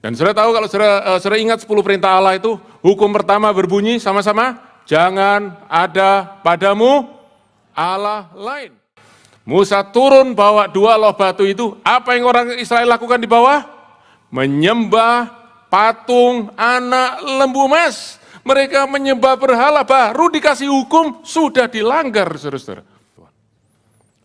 Dan saudara tahu kalau saudara ingat 10 perintah Allah itu, hukum pertama berbunyi sama-sama, jangan ada padamu Allah lain. Musa turun bawa 2 loh batu itu, apa yang orang Israel lakukan di bawah? Menyembah patung anak lembu emas. Mereka menyembah berhala, baru dikasih hukum, sudah dilanggar, saudara-saudara.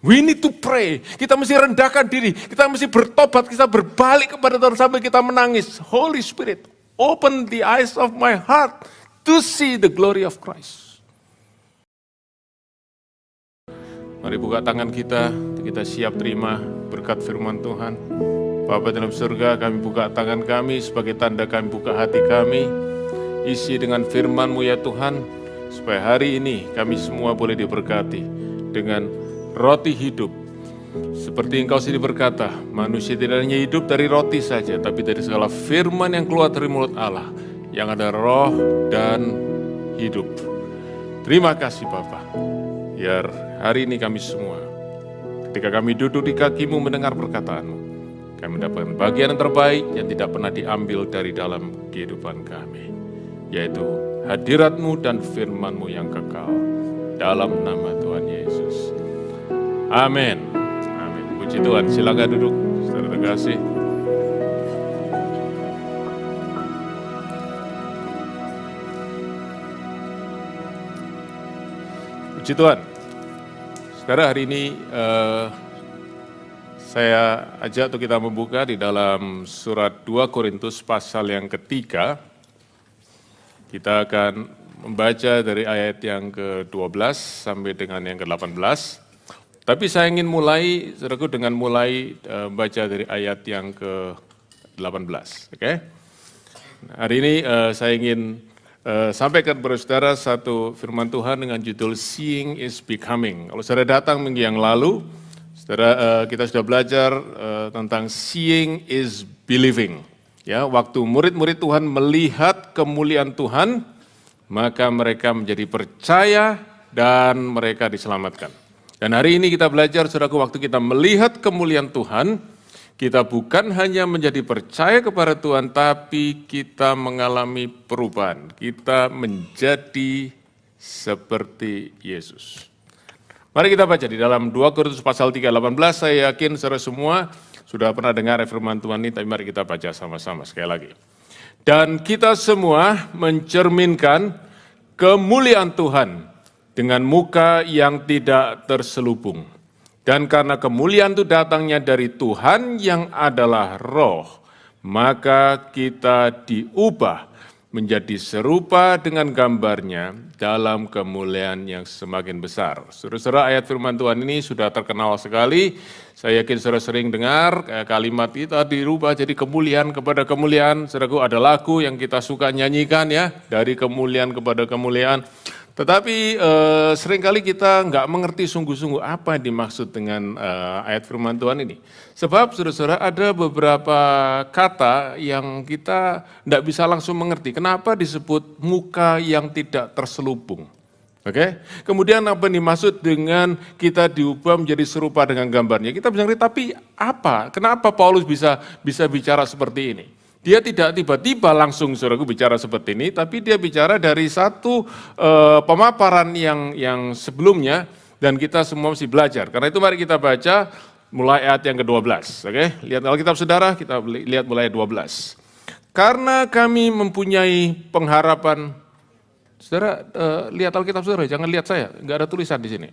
We need to pray, kita mesti rendahkan diri, kita mesti bertobat, kita berbalik kepada Tuhan sampai kita menangis. Holy Spirit, open the eyes of my heart to see the glory of Christ. Mari buka tangan kita siap terima berkat firman Tuhan. Bapa dalam surga, kami buka tangan kami sebagai tanda kami buka hati kami. Isi dengan firman-Mu ya Tuhan, supaya hari ini kami semua boleh diberkati dengan roti hidup. Seperti Engkau sendiri berkata, manusia tidak hanya hidup dari roti saja, tapi dari segala firman yang keluar dari mulut Allah, yang ada roh dan hidup. Terima kasih Bapa, biar hari ini kami semua, ketika kami duduk di kaki-Mu mendengar perkataan-Mu, kami mendapatkan bagian yang terbaik yang tidak pernah diambil dari dalam kehidupan kami, yaitu hadirat-Mu dan firman-Mu yang kekal. Dalam nama Tuhan Yesus. Amin. Amin. Puji Tuhan. Silakan duduk, saudara terkasih. Puji Tuhan. Saudara, hari ini saya ajak untuk kita membuka di dalam surat 2 Korintus pasal yang ketiga. Kita akan membaca dari ayat yang ke-12 sampai dengan yang ke-18. Tapi saya ingin mulai, saudaraku, dengan mulai baca dari ayat yang ke-18. Oke? Hari ini saya ingin sampaikan kepada saudara satu firman Tuhan dengan judul Seeing is Becoming. Kalau saudara datang minggu yang lalu, saudara, kita sudah belajar tentang Seeing is Believing. Ya, waktu murid-murid Tuhan melihat kemuliaan Tuhan, maka mereka menjadi percaya dan mereka diselamatkan. Dan hari ini kita belajar, saudaraku, waktu kita melihat kemuliaan Tuhan, kita bukan hanya menjadi percaya kepada Tuhan, tapi kita mengalami perubahan. Kita menjadi seperti Yesus. Mari kita baca di dalam 2 Korintus pasal 3:18, saya yakin saudara semua sudah pernah dengar firman Tuhan ini, tapi mari kita baca sama-sama sekali lagi. Dan kita semua mencerminkan kemuliaan Tuhan dengan muka yang tidak terselubung. Dan karena kemuliaan itu datangnya dari Tuhan yang adalah roh, maka kita diubah menjadi serupa dengan gambarnya dalam kemuliaan yang semakin besar. Saudara-saudara, ayat firman Tuhan ini sudah terkenal sekali. Saya yakin saudara sering dengar kalimat kita dirubah jadi kemuliaan kepada kemuliaan. Saudaraku, ada lagu yang kita suka nyanyikan ya, dari kemuliaan kepada kemuliaan. Tetapi seringkali kita nggak mengerti sungguh-sungguh apa yang dimaksud dengan ayat firman Tuhan ini. Sebab saudara-saudara ada beberapa kata yang kita nggak bisa langsung mengerti. Kenapa disebut muka yang tidak terselubung? Oke? Kemudian apa yang dimaksud dengan kita diubah menjadi serupa dengan gambarnya? Kita bisa ngerti, tapi apa? Kenapa Paulus bisa bicara seperti ini? Dia tidak tiba-tiba langsung saudaraku bicara seperti ini, tapi dia bicara dari satu pemaparan yang sebelumnya, dan kita semua mesti belajar. Karena itu mari kita baca mulai ayat yang ke-12. Oke? Lihat Alkitab saudara, kita lihat mulai ayat 12. Karena kami mempunyai pengharapan, saudara lihat Alkitab saudara, jangan lihat saya, nggak ada tulisan di sini.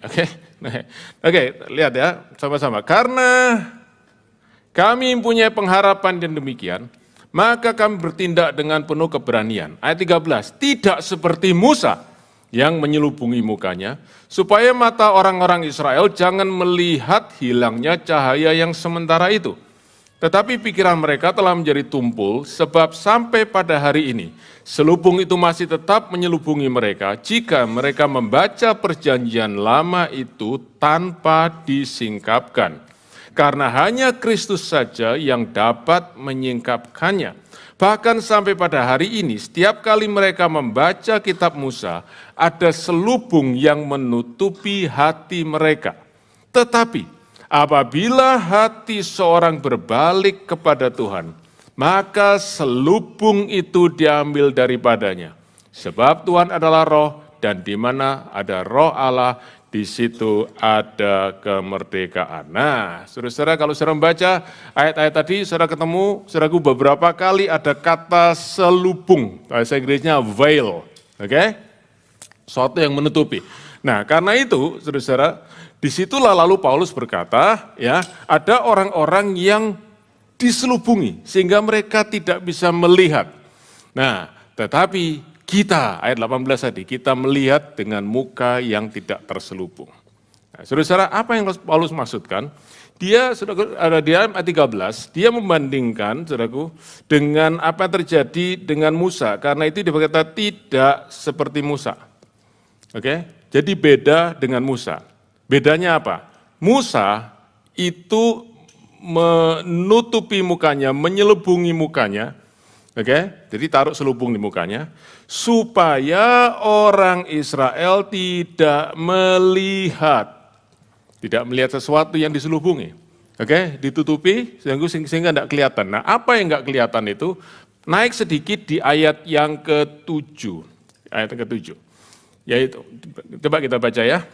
Oke, lihat ya sama-sama. Karena kami mempunyai pengharapan yang demikian, maka kami bertindak dengan penuh keberanian. Ayat 13, tidak seperti Musa yang menyelubungi mukanya, supaya mata orang-orang Israel jangan melihat hilangnya cahaya yang sementara itu. Tetapi pikiran mereka telah menjadi tumpul, sebab sampai pada hari ini, selubung itu masih tetap menyelubungi mereka, jika mereka membaca perjanjian lama itu tanpa disingkapkan. Karena hanya Kristus saja yang dapat menyingkapkannya. Bahkan sampai pada hari ini, setiap kali mereka membaca kitab Musa, ada selubung yang menutupi hati mereka. Tetapi apabila hati seorang berbalik kepada Tuhan, maka selubung itu diambil daripadanya. Sebab Tuhan adalah roh, dan di mana ada roh Allah, di situ ada kemerdekaan. Nah, saudara-saudara, kalau saudara membaca ayat-ayat tadi, saudara ketemu, saudaraku, beberapa kali ada kata selubung, bahasa Inggrisnya veil, oke? Suatu yang menutupi. Nah, karena itu, saudara-saudara, disitulah lalu Paulus berkata, ya, ada orang-orang yang diselubungi, sehingga mereka tidak bisa melihat. Nah, tetapi kita, ayat 18 tadi, kita melihat dengan muka yang tidak terselubung. Nah, saudara-saudara, apa yang Paulus maksudkan? Dia, ada di ayat 13, dia membandingkan, saudaraku, dengan apa yang terjadi dengan Musa. Karena itu dia berkata tidak seperti Musa. Oke? Jadi beda dengan Musa. Bedanya apa? Musa itu menutupi mukanya, menyelubungi mukanya, oke? Jadi taruh selubung di mukanya, supaya orang Israel tidak melihat sesuatu yang diselubungi, oke? Ditutupi sehingga tidak kelihatan. Nah, apa yang nggak kelihatan itu naik sedikit di ayat yang ke-7, yaitu, coba kita baca ya,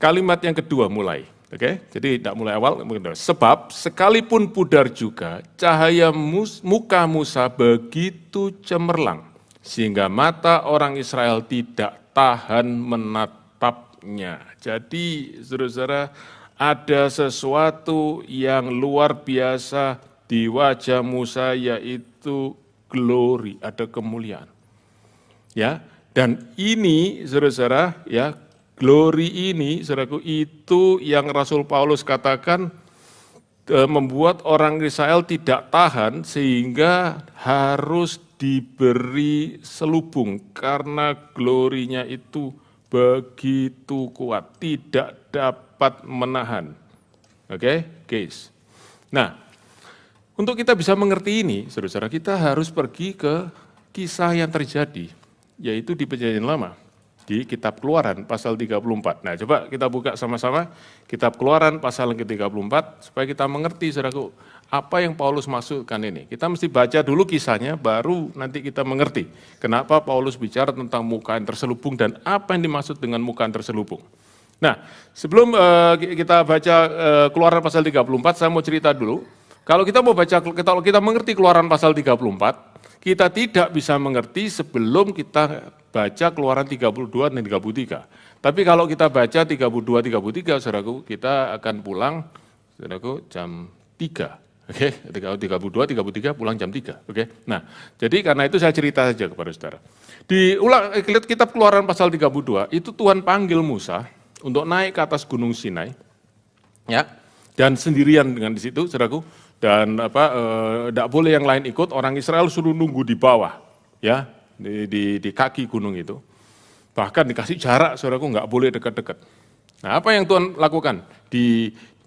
kalimat yang kedua mulai. Oke, jadi tidak mulai awal. Sebab sekalipun pudar juga, cahaya muka Musa begitu cemerlang, sehingga mata orang Israel tidak tahan menatapnya. Jadi, saudara-saudara, ada sesuatu yang luar biasa di wajah Musa, yaitu glory, ada kemuliaan. Ya, dan ini, saudara-saudara, ya, glory ini, saudaraku, itu yang Rasul Paulus katakan membuat orang Israel tidak tahan sehingga harus diberi selubung karena glorinya itu begitu kuat, tidak dapat menahan. Oke, guys. Nah, untuk kita bisa mengerti ini, saudara-saudara, kita harus pergi ke kisah yang terjadi, yaitu di Perjanjian Lama. Di kitab Keluaran pasal 34. Nah, coba kita buka sama-sama kitab Keluaran pasal yang ke-34 supaya kita mengerti, saudaraku, apa yang Paulus maksudkan ini. Kita mesti baca dulu kisahnya, baru nanti kita mengerti kenapa Paulus bicara tentang muka yang terselubung dan apa yang dimaksud dengan muka yang terselubung. Nah, sebelum kita baca Keluaran pasal 34, saya mau cerita dulu. Kalau kita mau baca, kalau kita mengerti Keluaran pasal 34, kita tidak bisa mengerti sebelum kita baca Keluaran 32 dan 33. Tapi kalau kita baca 32, 33, saudaraku, kita akan pulang, saudaraku, jam 3. Oke, 32, 33 pulang jam 3. Oke. Nah, jadi karena itu saya cerita saja kepada saudara. Di kitab Keluaran pasal 32, itu Tuhan panggil Musa untuk naik ke atas Gunung Sinai. Ya. Dan sendirian dengan di situ, saudaraku. Dan tidak boleh yang lain ikut, orang Israel suruh nunggu di bawah, ya, di kaki gunung itu. Bahkan dikasih jarak, saudaraku, nggak boleh dekat-dekat. Nah, apa yang Tuhan lakukan?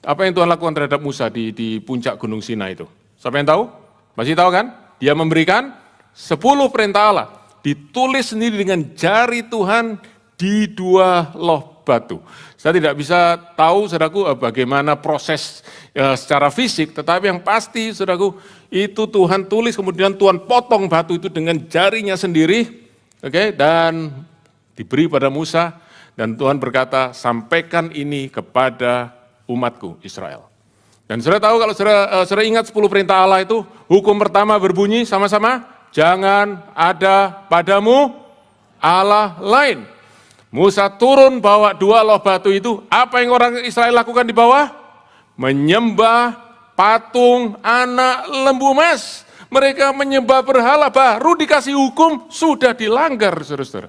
Apa yang Tuhan lakukan terhadap Musa di puncak Gunung Sinai itu? Siapa yang tahu? Masih tahu kan? Dia memberikan 10 perintah Allah, ditulis sendiri dengan jari Tuhan di 2 loh batu. Saya tidak bisa tahu, saudaraku, bagaimana proses secara fisik, tetapi yang pasti, saudaraku, itu Tuhan tulis, kemudian Tuhan potong batu itu dengan jarinya sendiri, oke, dan diberi pada Musa, dan Tuhan berkata, sampaikan ini kepada umatku Israel. Dan saudara tahu, kalau saudara ingat 10 perintah Allah itu, hukum pertama berbunyi sama-sama, jangan ada padamu Allah lain. Musa turun bawa 2 loh batu itu, apa yang orang Israel lakukan di bawah? Menyembah patung anak lembu emas. Mereka menyembah berhala, baru dikasih hukum, sudah dilanggar, saudara-saudara.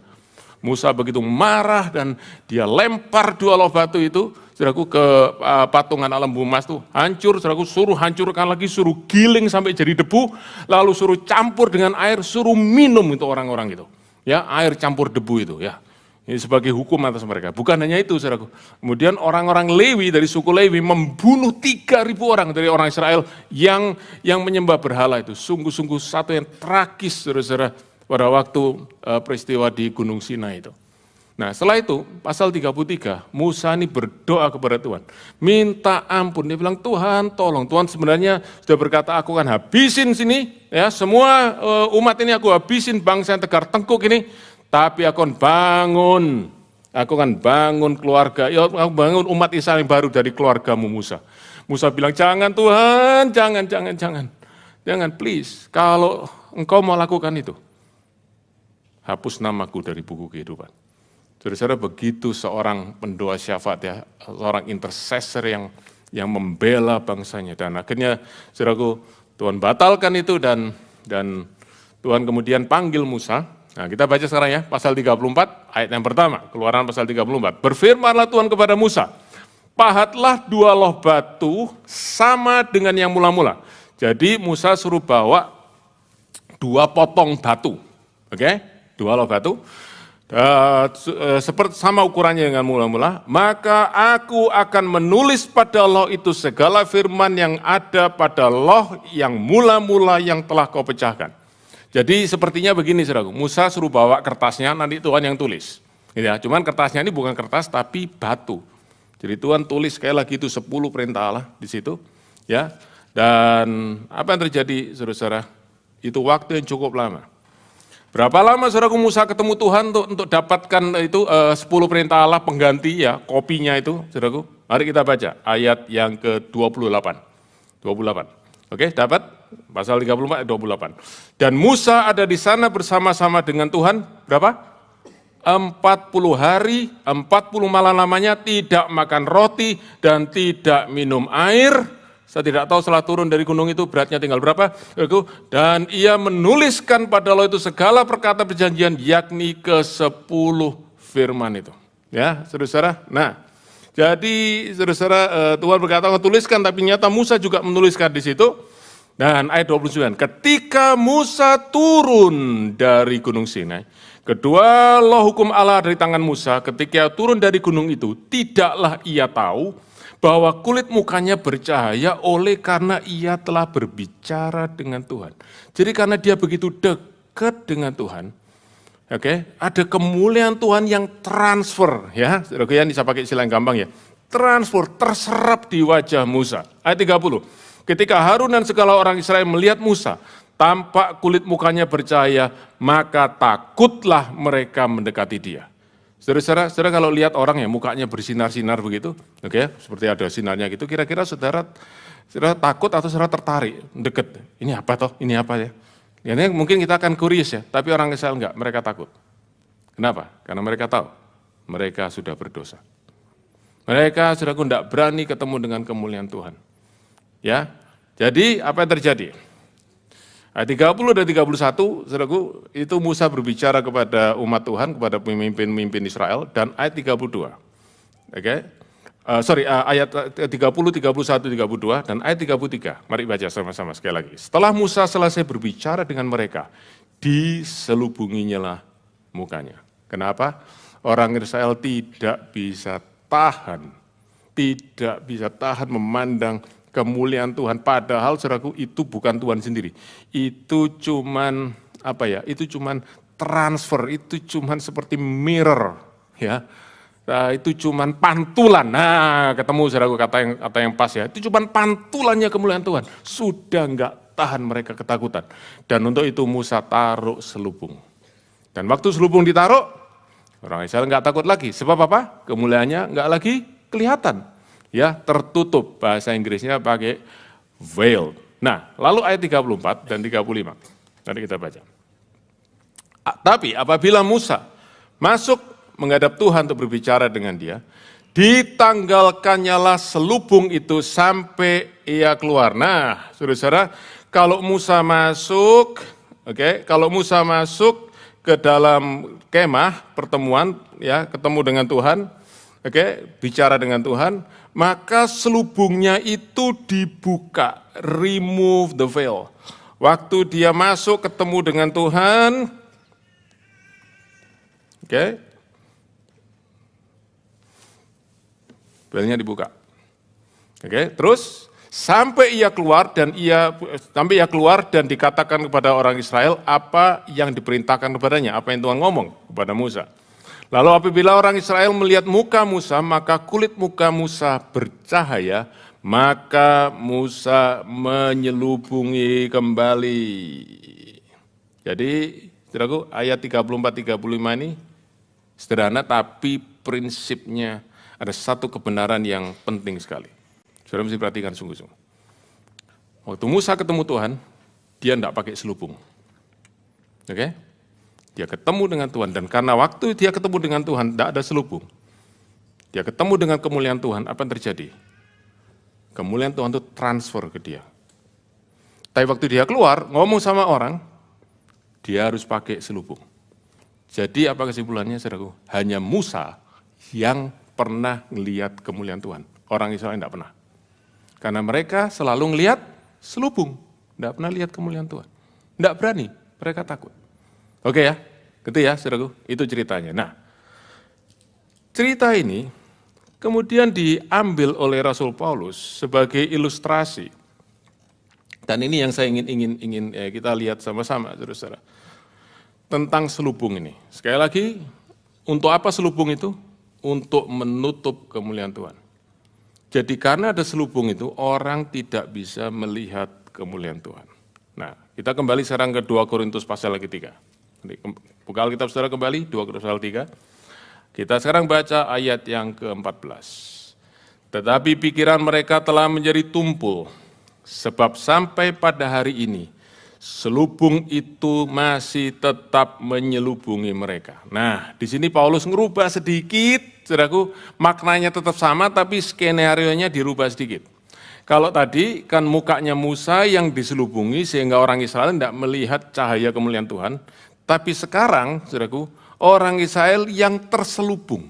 Musa begitu marah dan dia lempar 2 loh batu itu, saudaraku, ke patung anak lembu emas itu, hancur, saudaraku, suruh hancurkan lagi, suruh giling sampai jadi debu, lalu suruh campur dengan air, suruh minum itu orang-orang itu. Ya, air campur debu itu, ya. Ini sebagai hukum atas mereka. Bukan hanya itu, saudaraku. Kemudian orang-orang Lewi dari suku Lewi membunuh 3.000 orang dari orang Israel yang menyembah berhala itu. Sungguh-sungguh satu yang tragis, saudara-saudara, pada waktu peristiwa di Gunung Sinai itu. Nah setelah itu pasal 33, Musa ini berdoa kepada Tuhan. Minta ampun, dia bilang Tuhan tolong. Tuhan sebenarnya sudah berkata aku akan habisin sini, ya semua umat ini aku habisin, bangsa yang tegar tengkuk ini. Tapi aku akan bangun keluarga, ya, aku bangun umat Israel yang baru dari keluargamu Musa. Musa bilang jangan Tuhan, jangan please. Kalau engkau mau lakukan itu, hapus namaku dari buku kehidupan. Saudara-saudara, begitu seorang pendoa syafaat ya, seorang intercessor yang membela bangsanya. Dan akhirnya saudaraku, Tuhan batalkan itu dan Tuhan kemudian panggil Musa. Nah kita baca sekarang ya, pasal 34 ayat yang pertama, Keluaran pasal 34. Berfirmanlah Tuhan kepada Musa, pahatlah 2 loh batu sama dengan yang mula-mula. Jadi Musa suruh bawa 2 potong batu, oke? 2 loh batu. Seperti sama ukurannya dengan mula-mula, maka aku akan menulis pada loh itu segala firman yang ada pada loh yang mula-mula yang telah kau pecahkan. Jadi sepertinya begini saudaraku, Musa suruh bawa kertasnya, nanti Tuhan yang tulis. Ya, cuman kertasnya ini bukan kertas tapi batu. Jadi Tuhan tulis sekali lagi itu 10 perintah Allah di situ. Ya, dan apa yang terjadi saudara-saudara? Itu waktu yang cukup lama. Berapa lama saudaraku Musa ketemu Tuhan untuk dapatkan itu 10 perintah Allah pengganti ya, kopinya itu saudaraku. Mari kita baca ayat yang ke-28. 28. Oke, dapat? Pasal 34 ayat 28. Dan Musa ada di sana bersama-sama dengan Tuhan, berapa? 40 hari, 40 malam lamanya tidak makan roti dan tidak minum air. Saya tidak tahu setelah turun dari gunung itu beratnya tinggal berapa. Dan ia menuliskan pada lo itu segala perkata perjanjian yakni ke-10 firman itu. Ya, saudara-saudara. Nah, jadi saudara-saudara Tuhan berkata tuliskan, tapi nyata Musa juga menuliskan di situ. Dan ayat 29, ketika Musa turun dari gunung Sinai, kedua loh hukum Allah dari tangan Musa, ketika turun dari gunung itu, tidaklah ia tahu bahwa kulit mukanya bercahaya oleh karena ia telah berbicara dengan Tuhan. Jadi karena dia begitu dekat dengan Tuhan, oke, ada kemuliaan Tuhan yang transfer, ya, oke, yang bisa pakai istilah yang gampang ya, transfer, terserap di wajah Musa. Ayat 30, ketika Harun dan segala orang Israel melihat Musa, tampak kulit mukanya bercahaya, maka takutlah mereka mendekati dia. Saudara kalau lihat orang ya mukanya bersinar-sinar begitu, oke, seperti ada sinarnya gitu, kira-kira saudara takut atau saudara tertarik, deket, ini apa toh, ini apa ya? Ini mungkin kita akan curious ya, tapi orang Israel enggak, mereka takut. Kenapa? Karena mereka tahu, mereka sudah berdosa. Mereka sudah enggak berani ketemu dengan kemuliaan Tuhan. Ya, jadi apa yang terjadi? Ayat 30 dan 31, saudaraku, itu Musa berbicara kepada umat Tuhan, kepada pemimpin-pemimpin Israel, dan ayat 32. Oke, ayat 30, 31, 32, dan ayat 33. Mari baca sama-sama sekali lagi. Setelah Musa selesai berbicara dengan mereka, diselubunginyalah mukanya. Kenapa? Orang Israel tidak bisa tahan memandang kemuliaan Tuhan, padahal saudaraku itu bukan Tuhan sendiri. Itu cuman apa ya? Itu cuman transfer, itu cuman seperti mirror, ya. Nah, itu cuman pantulan. Nah, ketemu saudaraku kata yang pas ya. Itu cuman pantulannya kemuliaan Tuhan. Sudah enggak tahan mereka ketakutan. Dan untuk itu Musa taruh selubung. Dan waktu selubung ditaruh, orang Israel enggak takut lagi. Sebab apa? Kemuliaannya enggak lagi kelihatan. Ya, tertutup, bahasa Inggrisnya pakai veil. Nah, lalu ayat 34 dan 35. Nanti kita baca. Tapi apabila Musa masuk menghadap Tuhan untuk berbicara dengan dia, ditanggalkannyalah selubung itu sampai ia keluar. Nah, saudara-saudara, kalau Musa masuk, kalau Musa masuk ke dalam kemah pertemuan, ya, ketemu dengan Tuhan, bicara dengan Tuhan, maka selubungnya itu dibuka, remove the veil. Waktu dia masuk ketemu dengan Tuhan, velnya dibuka. Terus sampai ia keluar dan dikatakan kepada orang Israel apa yang diperintahkan kepadanya, apa yang Tuhan ngomong kepada Musa. Lalu apabila orang Israel melihat muka Musa, maka kulit muka Musa bercahaya, maka Musa menyelubungi kembali. Jadi, saudaraku, ayat 34-35 ini sederhana, tapi prinsipnya ada satu kebenaran yang penting sekali. Saudara mesti perhatikan sungguh-sungguh. Waktu Musa ketemu Tuhan, dia tidak pakai selubung. Oke? Dia ketemu dengan Tuhan, dan karena waktu dia ketemu dengan Tuhan, tidak ada selubung. Dia ketemu dengan kemuliaan Tuhan, apa yang terjadi? Kemuliaan Tuhan itu transfer ke dia. Tapi waktu dia keluar, ngomong sama orang, dia harus pakai selubung. Jadi apa kesimpulannya, saudaraku? Hanya Musa yang pernah melihat kemuliaan Tuhan. Orang Israel tidak pernah. Karena mereka selalu melihat selubung, tidak pernah lihat kemuliaan Tuhan. Tidak berani, mereka takut. Oke ya, gitu ya saudaraku, itu ceritanya. Nah, cerita ini kemudian diambil oleh Rasul Paulus sebagai ilustrasi. Dan ini yang saya ingin kita lihat sama-sama, saudara-saudara. Tentang selubung ini. Sekali lagi, untuk apa selubung itu? Untuk menutup kemuliaan Tuhan. Jadi karena ada selubung itu, orang tidak bisa melihat kemuliaan Tuhan. Nah, kita kembali sekarang ke 2 Korintus pasal ketiga. Buka Alkitab saudara kembali, 2 Korintus pasal 3. Kita sekarang baca ayat yang ke-14. Tetapi pikiran mereka telah menjadi tumpul, sebab sampai pada hari ini, selubung itu masih tetap menyelubungi mereka. Nah, di sini Paulus ngerubah sedikit, saudaraku, maknanya tetap sama, tapi skenario-nya dirubah sedikit. Kalau tadi kan mukanya Musa yang diselubungi sehingga orang Israel tidak melihat cahaya kemuliaan Tuhan, tapi sekarang, saudaraku, orang Israel yang terselubung,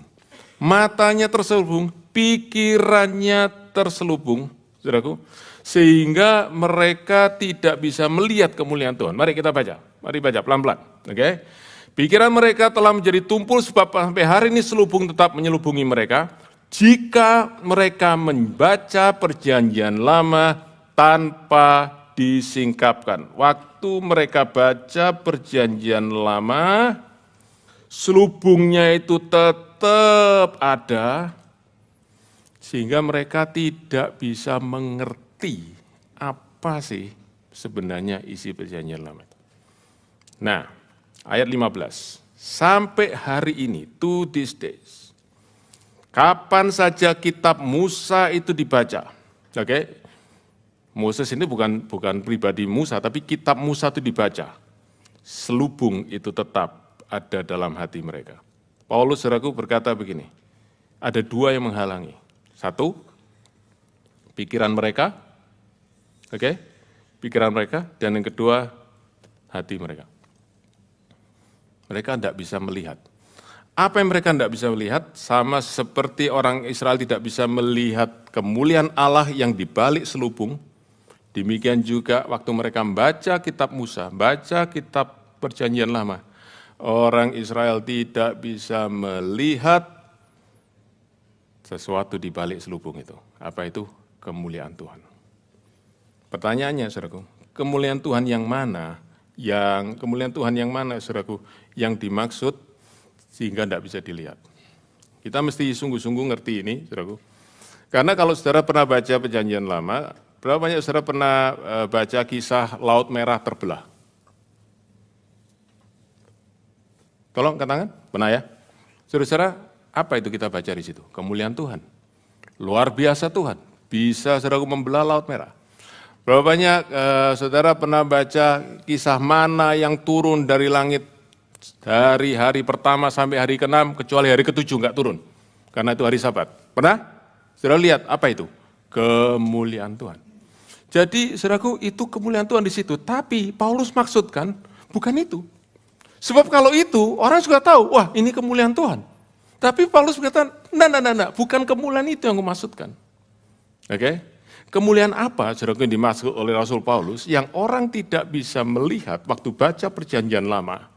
matanya terselubung, pikirannya terselubung, saudaraku, sehingga mereka tidak bisa melihat kemuliaan Tuhan. Mari kita baca, mari baca pelan-pelan, oke? Pikiran mereka telah menjadi tumpul sebab sampai hari ini selubung tetap menyelubungi mereka. Jika mereka membaca perjanjian lama tanpa disingkapkan. Waktu mereka baca perjanjian lama, selubungnya itu tetap ada, sehingga mereka tidak bisa mengerti apa sih sebenarnya isi perjanjian lama. Nah, ayat 15, sampai hari ini, to this days, kapan saja kitab Musa itu dibaca, oke? Moses ini bukan pribadi Musa, tapi kitab Musa itu dibaca. Selubung itu tetap ada dalam hati mereka. Paulus saudaraku berkata begini, ada 2 yang menghalangi. 1, pikiran mereka, oke? Pikiran mereka, dan yang kedua, hati mereka. Mereka tidak bisa melihat. Apa yang mereka tidak bisa melihat, sama seperti orang Israel tidak bisa melihat kemuliaan Allah yang dibalik selubung. Demikian juga waktu mereka membaca kitab Musa, baca kitab perjanjian lama, orang Israel tidak bisa melihat sesuatu di balik selubung itu. Apa itu? Kemuliaan Tuhan. Pertanyaannya, saudaraku, kemuliaan Tuhan yang mana? Kemuliaan Tuhan yang mana, saudaraku, yang dimaksud sehingga tidak bisa dilihat? Kita mesti sungguh-sungguh ngerti ini, saudaraku. Karena kalau saudara pernah baca perjanjian lama, berapa banyak saudara pernah baca kisah Laut Merah terbelah? Tolong angkat tangan, pernah ya? Saudara-saudara, apa itu kita baca di situ? Kemuliaan Tuhan. Luar biasa Tuhan, bisa saudara membelah Laut Merah. Berapa banyak saudara pernah baca kisah mana yang turun dari langit dari hari pertama sampai hari ke-6, kecuali hari ke-7 enggak turun, karena itu hari Sabat. Pernah? Saudara lihat, apa itu? Kemuliaan Tuhan. Jadi, saudaraku, itu kemuliaan Tuhan di situ. Tapi Paulus maksudkan bukan itu. Sebab kalau itu, orang juga tahu, wah ini kemuliaan Tuhan. Tapi Paulus berkata, nah, bukan kemuliaan itu yang kumaksudkan. Oke? Kemuliaan apa, saudaraku, yang dimaksud oleh Rasul Paulus, yang orang tidak bisa melihat waktu baca perjanjian lama,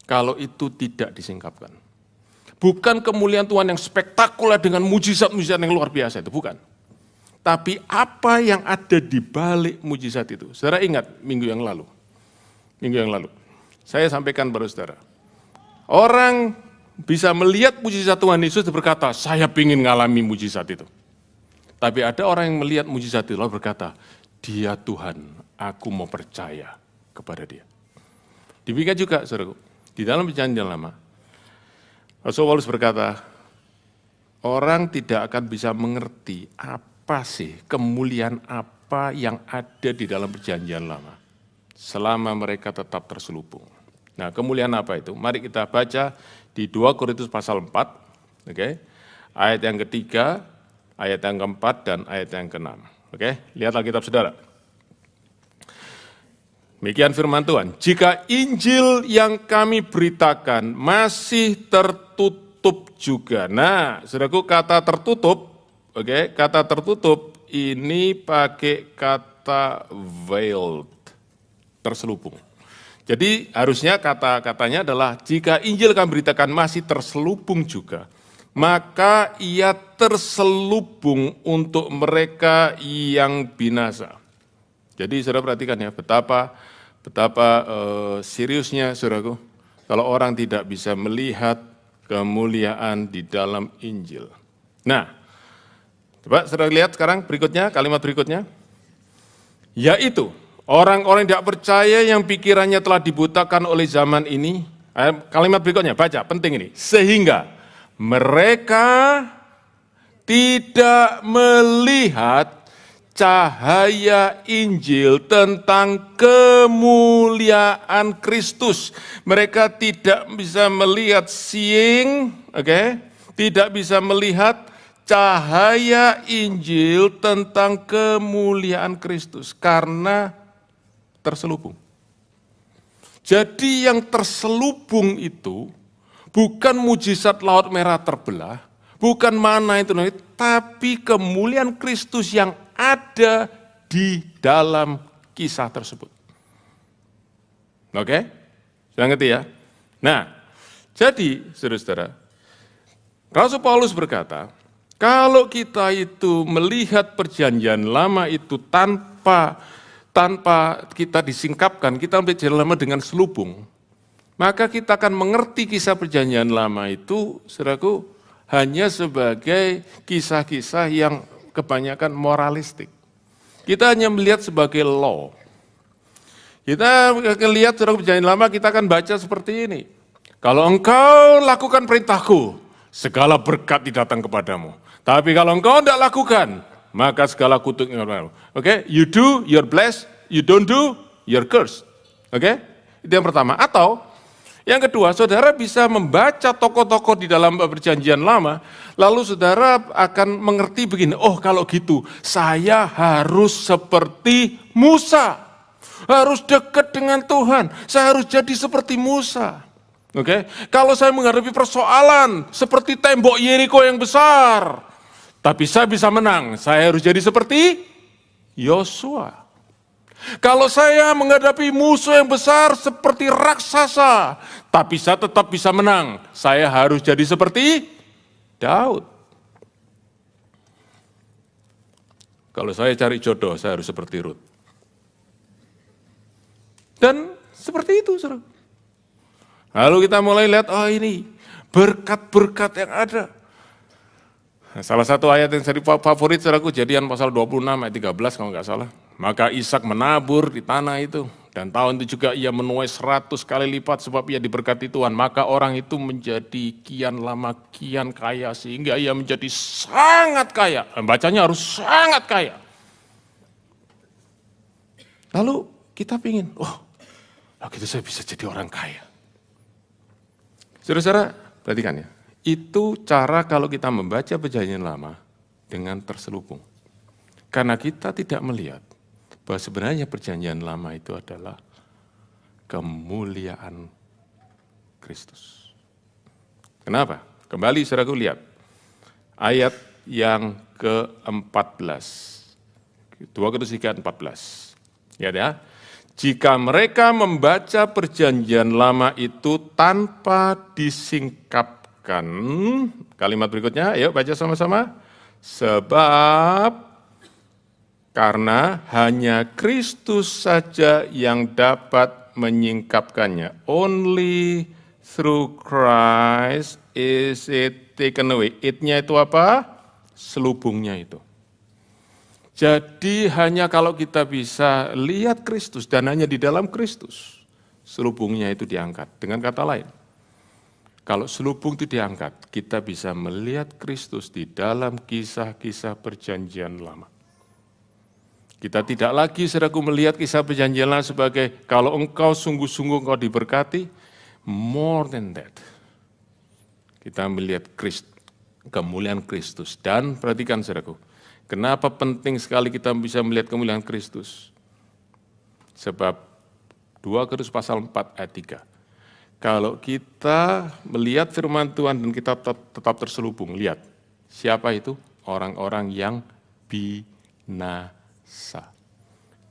kalau itu tidak disingkapkan. Bukan kemuliaan Tuhan yang spektakuler dengan mujizat-mujizat yang luar biasa, itu bukan. Tapi apa yang ada di balik mujizat itu? Saudara ingat minggu yang lalu, saya sampaikan kepada saudara, orang bisa melihat mujizat Tuhan Yesus dan berkata, saya ingin ngalami mujizat itu. Tapi ada orang yang melihat mujizat itu lalu berkata, dia Tuhan, aku mau percaya kepada dia. Demikian juga, saudaraku, di dalam perjanjian lama, Rasul Paulus berkata, orang tidak akan bisa mengerti apa sih kemuliaan apa yang ada di dalam perjanjian lama selama mereka tetap terselubung. Nah, kemuliaan apa itu? Mari kita baca di 2 Korintus pasal 4, okay? Ayat yang ketiga, ayat yang keempat, dan ayat yang keenam. Okay? Lihatlah kitab saudara. Demikian firman Tuhan, jika Injil yang kami beritakan masih tertutup juga. Nah, saudaraku, kata tertutup, okay? Kata tertutup ini pakai kata veiled, terselubung. Jadi harusnya kata-katanya adalah jika Injil kami beritakan masih terselubung juga, maka ia terselubung untuk mereka yang binasa. Jadi saudara perhatikan ya, betapa seriusnya saudaraku, kalau orang tidak bisa melihat kemuliaan di dalam Injil. Nah, coba saudara lihat sekarang berikutnya, kalimat berikutnya, yaitu orang-orang yang tidak percaya yang pikirannya telah dibutakan oleh zaman ini. Kalimat berikutnya, baca, penting ini. Sehingga mereka tidak melihat cahaya Injil tentang kemuliaan Kristus. Mereka tidak bisa melihat tidak bisa melihat cahaya Injil tentang kemuliaan Kristus karena terselubung. Jadi yang terselubung itu bukan mujizat laut merah terbelah, bukan mana itu, tapi kemuliaan Kristus yang ada di dalam kisah tersebut. Oke? Sudah ngerti ya? Nah, jadi saudara-saudara, Rasul Paulus berkata, kalau kita itu melihat perjanjian lama itu tanpa kita disingkapkan, kita perjanjian lama dengan selubung, maka kita akan mengerti kisah perjanjian lama itu, saudaraku, hanya sebagai kisah-kisah yang kebanyakan moralistik. Kita hanya melihat sebagai law. Kita lihat saudara perjanjian lama, kita akan baca seperti ini. Kalau engkau lakukan perintahku, segala berkat datang kepadamu. Tapi kalau engkau tidak lakukan, maka segala kutuk kepadamu. Oke, you do, you're blessed. You don't do, you're cursed. Oke, itu yang pertama. Atau yang kedua, saudara bisa membaca tokoh-tokoh di dalam perjanjian lama, lalu saudara akan mengerti begini, oh kalau gitu, saya harus seperti Musa. Harus dekat dengan Tuhan, saya harus jadi seperti Musa. Oke, kalau saya menghadapi persoalan seperti tembok Yeriko yang besar, tapi saya bisa menang, saya harus jadi seperti Yosua. Kalau saya menghadapi musuh yang besar seperti raksasa, tapi saya tetap bisa menang, saya harus jadi seperti Daud. Kalau saya cari jodoh, saya harus seperti Rut. Dan seperti itu, saudara. Lalu kita mulai lihat, oh ini berkat-berkat yang ada. Nah, salah satu ayat yang saya favorit, saudaraku, Kejadian pasal 26 ayat 13 kalau nggak salah. Maka Ishak menabur di tanah itu, dan tahun itu juga ia menuai 100 kali lipat sebab ia diberkati Tuhan. Maka orang itu menjadi kian lama kian kaya sehingga ia menjadi sangat kaya. Bacanya harus sangat kaya. Lalu kita pingin, gitu saya bisa jadi orang kaya. Saudara-saudara, perhatikan ya. Itu cara kalau kita membaca perjanjian lama dengan terselubung. Karena kita tidak melihat bahwa sebenarnya perjanjian lama itu adalah kemuliaan Kristus. Kenapa? Kembali saudaraku lihat ayat yang ke-14. 2 Korintus 3:14. Lihat ya. Jika mereka membaca perjanjian lama itu tanpa disingkapkan, kalimat berikutnya, ayo baca sama-sama. Sebab karena hanya Kristus saja yang dapat menyingkapkannya. Only through Christ is it taken away. It-nya itu apa? Selubungnya itu. Jadi hanya kalau kita bisa lihat Kristus dan hanya di dalam Kristus, selubungnya itu diangkat. Dengan kata lain, kalau selubung itu diangkat, kita bisa melihat Kristus di dalam kisah-kisah perjanjian lama. Kita tidak lagi, saudaraku, melihat kisah perjanjian lama sebagai kalau engkau sungguh-sungguh engkau diberkati, more than that. Kita melihat kemuliaan Kristus. Dan perhatikan, saudaraku, kenapa penting sekali kita bisa melihat kemuliaan Kristus? Sebab 2 Korintus pasal 4 ayat 3. Kalau kita melihat firman Tuhan dan kita tetap terselubung, lihat, siapa itu? Orang-orang yang binasa.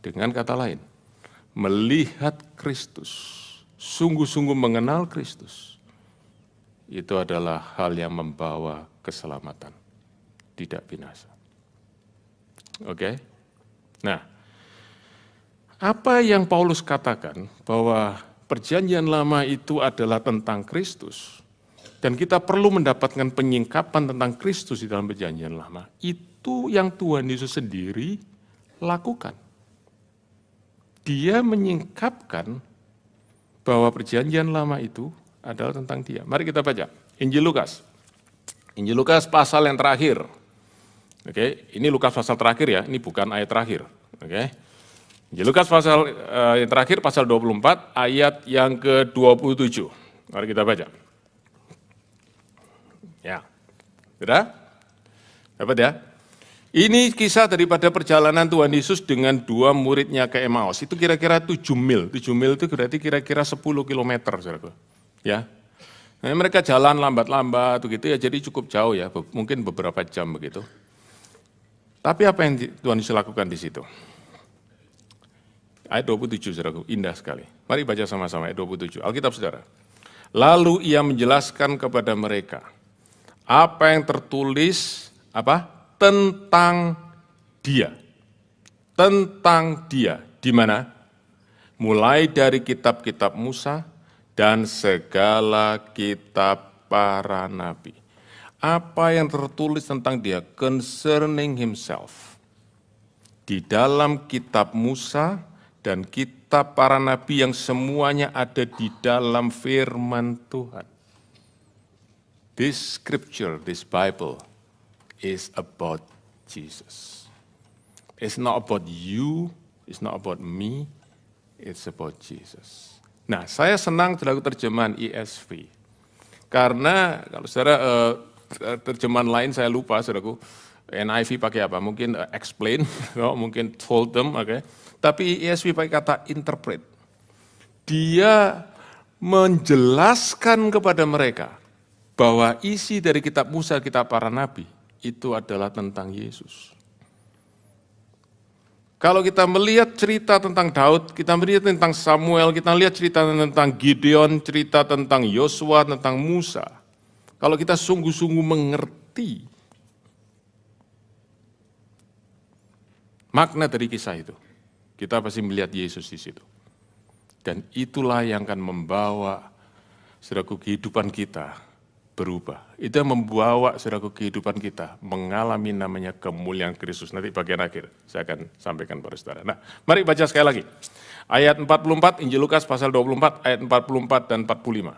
Dengan kata lain, melihat Kristus, sungguh-sungguh mengenal Kristus, itu adalah hal yang membawa keselamatan, tidak binasa. Oke? Nah, apa yang Paulus katakan bahwa perjanjian lama itu adalah tentang Kristus, dan kita perlu mendapatkan penyingkapan tentang Kristus di dalam perjanjian lama, itu yang Tuhan Yesus sendiri lakukan. Dia menyingkapkan bahwa perjanjian lama itu adalah tentang dia. Mari kita baca Injil Lukas. Injil Lukas pasal yang terakhir. Oke, ini Lukas pasal terakhir ya, ini bukan ayat terakhir. Oke. Injil Lukas pasal yang terakhir, pasal 24, ayat yang ke-27. Mari kita baca. Ya, sudah? Dapat ya? Ini kisah daripada perjalanan Tuhan Yesus dengan 2 muridnya ke Emmaus. Itu kira-kira 7 mil. 7 mil itu berarti kira-kira 10 kilometer. Ya. Nah, mereka jalan lambat-lambat gitu ya, jadi cukup jauh ya, mungkin beberapa jam begitu. Tapi apa yang Tuhan Yesus lakukan di situ? Ayat 27, saudaraku, indah sekali. Mari baca sama-sama ayat 27, Alkitab saudara. Lalu ia menjelaskan kepada mereka, apa yang tertulis, tentang dia. Tentang dia, di mana? Mulai dari kitab-kitab Musa dan segala kitab para nabi. Apa yang tertulis tentang dia? Concerning himself. Di dalam kitab Musa dan kitab para nabi yang semuanya ada di dalam firman Tuhan. This scripture, this Bible is about Jesus. It's not about you, it's not about me, it's about Jesus. Nah, saya senang terlalu terjemahan ESV. Karena kalau saudara terjemahan lain saya lupa, saudaraku, NIV pakai apa? Mungkin explain, mungkin told them, oke. Tapi ESV pakai kata interpret. Dia menjelaskan kepada mereka bahwa isi dari kitab Musa, kitab para nabi, itu adalah tentang Yesus. Kalau kita melihat cerita tentang Daud, kita melihat tentang Samuel, kita lihat cerita tentang Gideon, cerita tentang Yosua, tentang Musa. Kalau kita sungguh-sungguh mengerti makna dari kisah itu, kita pasti melihat Yesus di situ. Dan itulah yang akan membawa saudaraku kehidupan kita berubah. Itu yang membawa saudaraku kehidupan kita mengalami namanya kemuliaan Kristus. Nanti bagian akhir saya akan sampaikan pada saudara. Nah, mari baca sekali lagi. Ayat 44, Injil Lukas pasal 24, ayat 44 dan 45.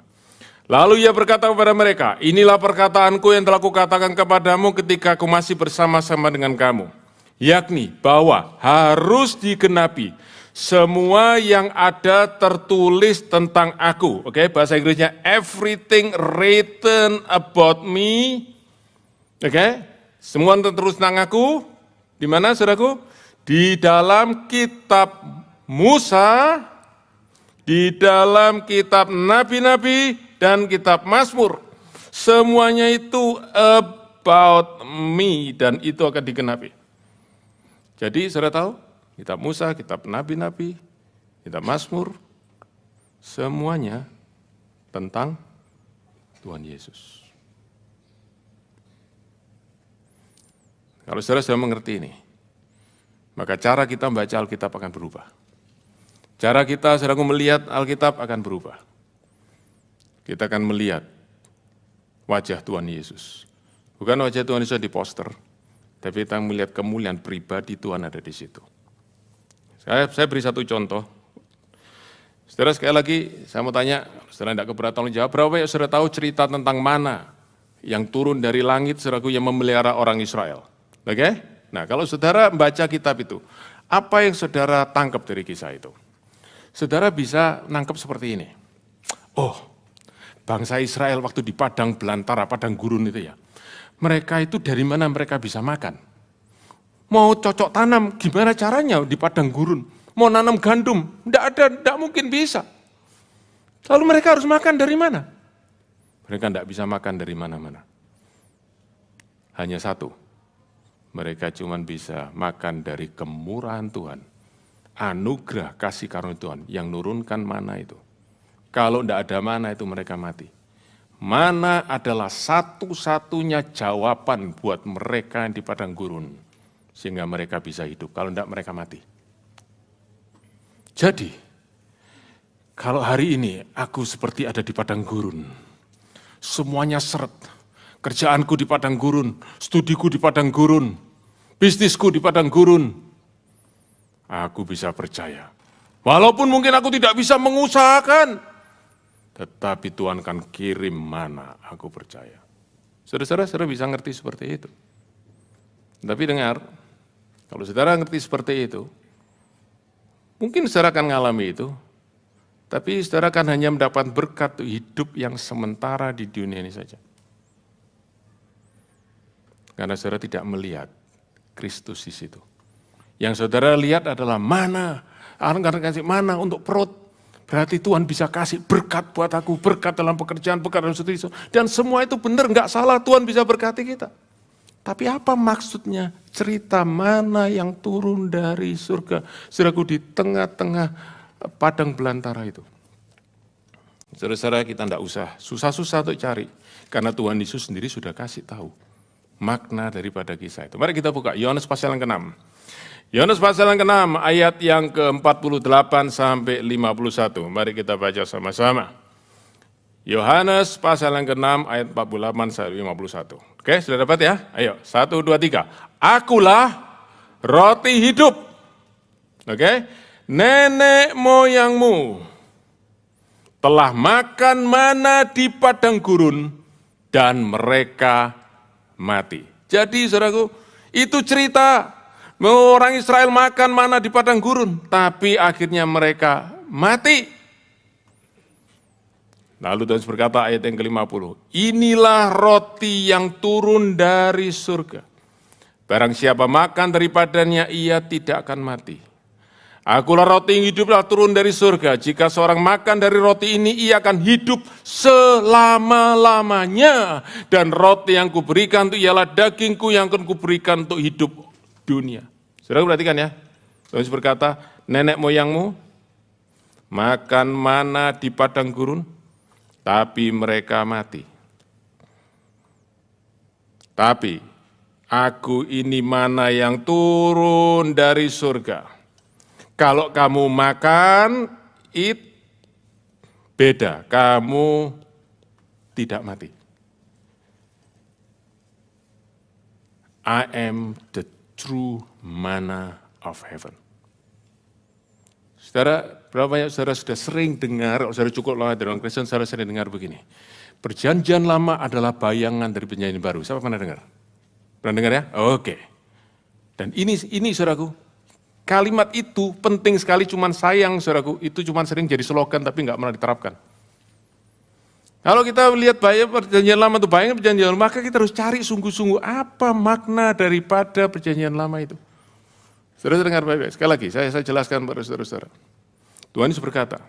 Lalu ia berkata kepada mereka, inilah perkataanku yang telah kukatakan kepadamu ketika aku masih bersama-sama dengan kamu. Yakni bahwa harus digenapi semua yang ada tertulis tentang aku. Oke, bahasa Inggrisnya everything written about me. Oke, semua tertulis tentang aku. Di mana, saudaraku? Di dalam kitab Musa, di dalam kitab nabi-nabi dan kitab Mazmur. Semuanya itu about me dan itu akan digenapi. Jadi, saudara tahu? Kitab Musa, kitab nabi-nabi, kitab Mazmur, semuanya tentang Tuhan Yesus. Kalau saudara sudah mengerti ini, maka cara kita membaca Alkitab akan berubah. Cara kita, saudara, melihat Alkitab akan berubah. kita akan melihat wajah Tuhan Yesus. Bukan wajah Tuhan Yesus di poster, tapi kita melihat kemuliaan pribadi Tuhan ada di situ. Saya beri satu contoh. Saudara, sekali lagi saya mau tanya, saudara tidak keberatan jawab, berapa ya saudara tahu cerita tentang mana yang turun dari langit, saudaraku, yang memelihara orang Israel? Oke? Nah, kalau saudara membaca kitab itu, apa yang saudara tangkap dari kisah itu? Saudara bisa nangkap seperti ini. Oh, bangsa Israel waktu di padang belantara, padang gurun itu ya, mereka itu dari mana mereka bisa makan? Mau cocok tanam, gimana caranya di padang gurun? Mau nanam gandum, tidak mungkin bisa. Lalu mereka harus makan dari mana? Mereka tidak bisa makan dari mana-mana. Hanya satu, mereka cuma bisa makan dari kemurahan Tuhan. Anugerah kasih karunia Tuhan yang nurunkan mana itu. Kalau tidak ada mana itu mereka mati. Mana adalah satu-satunya jawaban buat mereka yang di padang gurun. Sehingga mereka bisa hidup, kalau tidak mereka mati. Jadi, kalau hari ini aku seperti ada di padang gurun, semuanya seret, kerjaanku di padang gurun, studiku di padang gurun, bisnisku di padang gurun, aku bisa percaya. Walaupun mungkin aku tidak bisa mengusahakan, tetapi Tuhan akan kirim mana, aku percaya. Saudara-saudara bisa ngerti seperti itu. Tapi dengar, kalau saudara ngerti seperti itu, mungkin saudara akan mengalami itu, tapi saudara akan hanya mendapat berkat hidup yang sementara di dunia ini saja. Karena saudara tidak melihat Kristus di situ. Yang saudara lihat adalah mana, karena kasih mana untuk perut. Berarti Tuhan bisa kasih berkat buat aku, berkat dalam pekerjaan, berkat dalam studi. Dan semua itu benar, enggak salah, Tuhan bisa berkati kita. Tapi apa maksudnya cerita mana yang turun dari surga? Saudaraku, di tengah-tengah padang belantara itu. Saudara-saudara, kita tidak usah susah-susah untuk cari. Karena Tuhan Yesus sendiri sudah kasih tahu makna daripada kisah itu. Mari kita buka Yohanes pasal yang ke-6. Yohanes pasal yang ke-6 ayat yang ke-48 sampai 51. Mari kita baca sama-sama. Yohanes pasal yang ke-6 ayat 48 sampai 51. Oke, sudah dapat ya? Ayo, 1, 2, 3. Akulah roti hidup. Oke, nenek moyangmu telah makan mana di padang gurun dan mereka mati. Jadi saudaraku, itu cerita orang Israel makan mana di padang gurun, tapi akhirnya mereka mati. Lalu Tuhan berkata ayat yang ke-50, inilah roti yang turun dari surga. Barang siapa makan daripadanya, ia tidak akan mati. Akulah roti yang hidup telah turun dari surga. Jika seorang makan dari roti ini, ia akan hidup selama-lamanya. Dan roti yang kuberikan itu ialah dagingku yang akan kuberikan untuk hidup dunia. Saudara perhatikan ya. Tuhan berkata, nenek moyangmu makan mana di padang gurun, tapi mereka mati. Tapi aku ini mana yang turun dari surga. Kalau kamu makan, beda, kamu tidak mati. I am the true manna of heaven. Saudara, berapa banyak saudara sudah sering dengar, saudara cukup lama dari orang Kristen, saudara sering dengar begini. Perjanjian lama adalah bayangan dari perjanjian baru. Siapa pernah dengar? Pernah dengar ya? Oke. Dan ini saudaraku, kalimat itu penting sekali, cuman sayang saudaraku, itu cuman sering jadi slogan tapi nggak pernah diterapkan. Kalau kita lihat perjanjian lama itu bayangan perjanjian lama, maka kita harus cari sungguh-sungguh apa makna daripada perjanjian lama itu. Saudara dengar baik-baik, sekali lagi saya jelaskan kepada saudara-saudara. Tuhan Yesus berkata,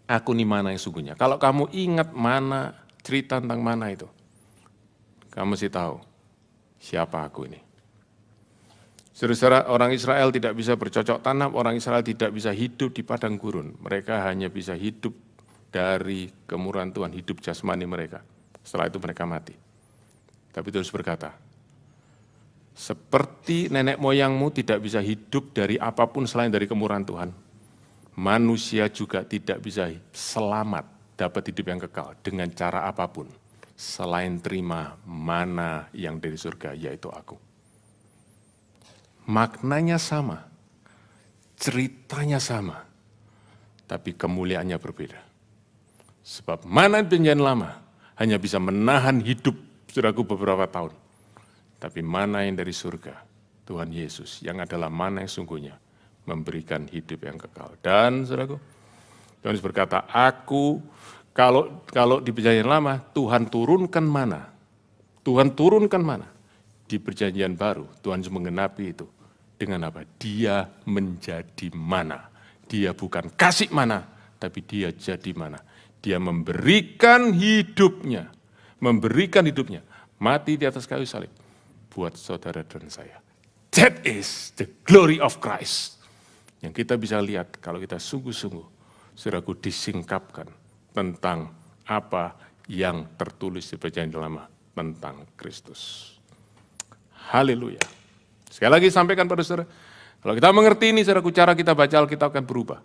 aku ini mana yang sungguhnya. Kalau kamu ingat mana, cerita tentang mana itu, kamu mesti tahu siapa aku ini. Saudara-saudara, orang Israel tidak bisa bercocok tanam, orang Israel tidak bisa hidup di padang gurun. Mereka hanya bisa hidup dari kemurahan Tuhan, hidup jasmani mereka. Setelah itu mereka mati. Tapi Tuhan berkata, seperti nenek moyangmu tidak bisa hidup dari apapun selain dari kemurahan Tuhan, manusia juga tidak bisa selamat dapat hidup yang kekal dengan cara apapun, selain terima mana yang dari surga, yaitu aku. Maknanya sama, ceritanya sama, tapi kemuliaannya berbeda. Sebab mana perjanjian lama hanya bisa menahan hidup saudaraku beberapa tahun. Tapi mana yang dari surga, Tuhan Yesus yang adalah mana yang sungguhnya memberikan hidup yang kekal. Dan saudaraku, Tuhan Yesus berkata, aku kalau di perjanjian lama Tuhan turunkan mana? Tuhan turunkan mana? Di perjanjian baru Tuhan menggenapi itu. Dengan apa? Dia menjadi mana. Dia bukan kasih mana, tapi dia jadi mana. Dia memberikan hidupnya. Memberikan hidupnya. Mati di atas kayu salib. Buat saudara dan saya. That is the glory of Christ. Yang kita bisa lihat kalau kita sungguh-sungguh saudaraku disingkapkan tentang apa yang tertulis di perjanjian lama tentang Kristus. Haleluya. Sekali lagi sampaikan pada saudara, kalau kita mengerti ini saudaraku, cara kita baca Alkitab akan berubah.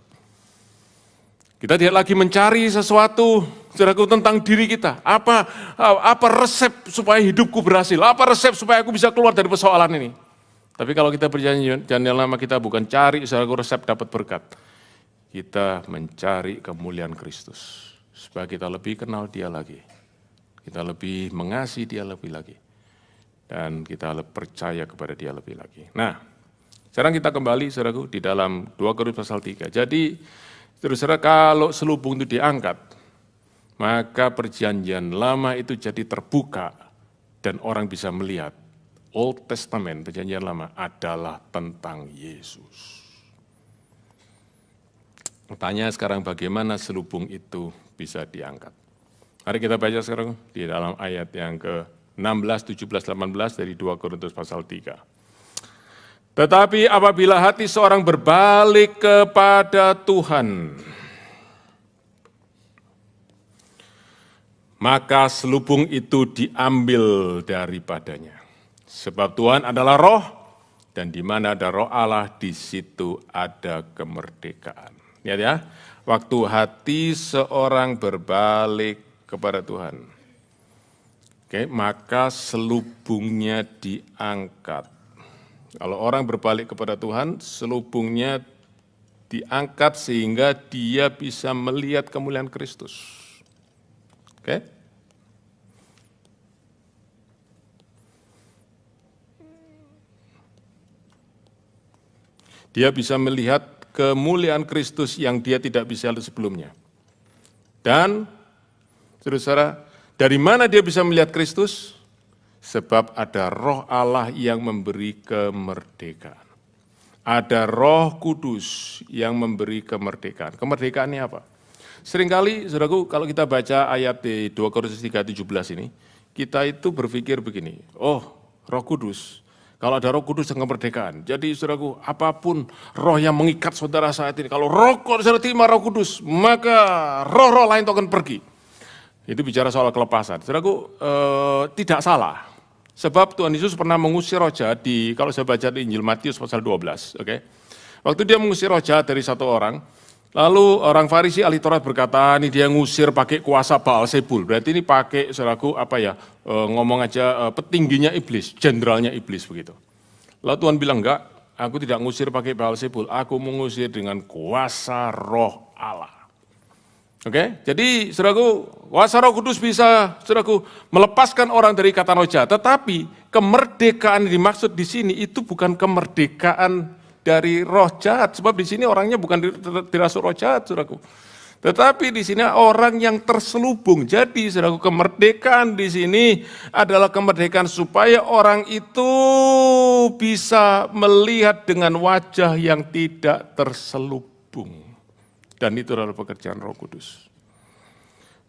Kita tidak lagi mencari sesuatu saudaraku tentang diri kita. Apa resep supaya hidupku berhasil? Apa resep supaya aku bisa keluar dari persoalan ini? Tapi kalau kita perjanjian lama, kita bukan cari saudaraku resep dapat berkat. Kita mencari kemuliaan Kristus, supaya kita lebih kenal Dia lagi, kita lebih mengasihi Dia lebih lagi, dan kita percaya kepada Dia lebih lagi. Nah, sekarang kita kembali saudaraku di dalam 2 Korintus pasal 3. Jadi, saudara, kalau selubung itu diangkat, maka perjanjian lama itu jadi terbuka dan orang bisa melihat Old Testament, perjanjian lama adalah tentang Yesus. Tanya sekarang bagaimana selubung itu bisa diangkat. Mari kita baca sekarang di dalam ayat yang ke-16, 17, 18 dari 2 Korintus pasal 3. Tetapi apabila hati seorang berbalik kepada Tuhan, maka selubung itu diambil daripadanya. Sebab Tuhan adalah roh, dan di mana ada roh Allah, di situ ada kemerdekaan. Lihat ya, waktu hati seorang berbalik kepada Tuhan, oke, maka selubungnya diangkat. Kalau orang berbalik kepada Tuhan, selubungnya diangkat sehingga dia bisa melihat kemuliaan Kristus. Oke? Dia bisa melihat kemuliaan Kristus yang dia tidak bisa lihat sebelumnya. Dan, saudara, dari mana dia bisa melihat Kristus? Sebab ada roh Allah yang memberi kemerdekaan. Ada roh kudus yang memberi kemerdekaan. Kemerdekaan ini apa? Seringkali, saudaraku, kalau kita baca ayat di 2 Korintus 3:17 ini, kita itu berpikir begini, oh, roh kudus. Kalau ada roh kudus dengan kemerdekaan. Jadi saudaraku, apapun roh yang mengikat saudara saat ini, kalau saudara terima roh kudus, maka roh-roh lain itu akan pergi. Itu bicara soal kelepasan. Saudaraku, tidak salah. Sebab Tuhan Yesus pernah mengusir roh jahat kalau saya baca di Injil Matius pasal 12. Okay? Waktu dia mengusir roh jahat dari satu orang, lalu orang Farisi ahli Taurat berkata, ini dia ngusir pakai kuasa Baal-Zebul. Berarti ini pakai, saudaraku, ngomong aja petingginya iblis, jenderalnya iblis begitu. Lalu Tuhan bilang, enggak, aku tidak ngusir pakai Baal-Zebul, aku mengusir dengan kuasa roh Allah. Oke, jadi saudaraku, kuasa roh kudus bisa, saudaraku, melepaskan orang dari ikatan roh jahat. Tetapi kemerdekaan yang dimaksud di sini itu bukan kemerdekaan dari roh jahat, sebab di sini orangnya bukan dirasuk roh jahat, saudaraku. Tetapi di sini orang yang terselubung. Jadi, saudaraku, kemerdekaan di sini adalah kemerdekaan supaya orang itu bisa melihat dengan wajah yang tidak terselubung. Dan itu adalah pekerjaan Roh Kudus.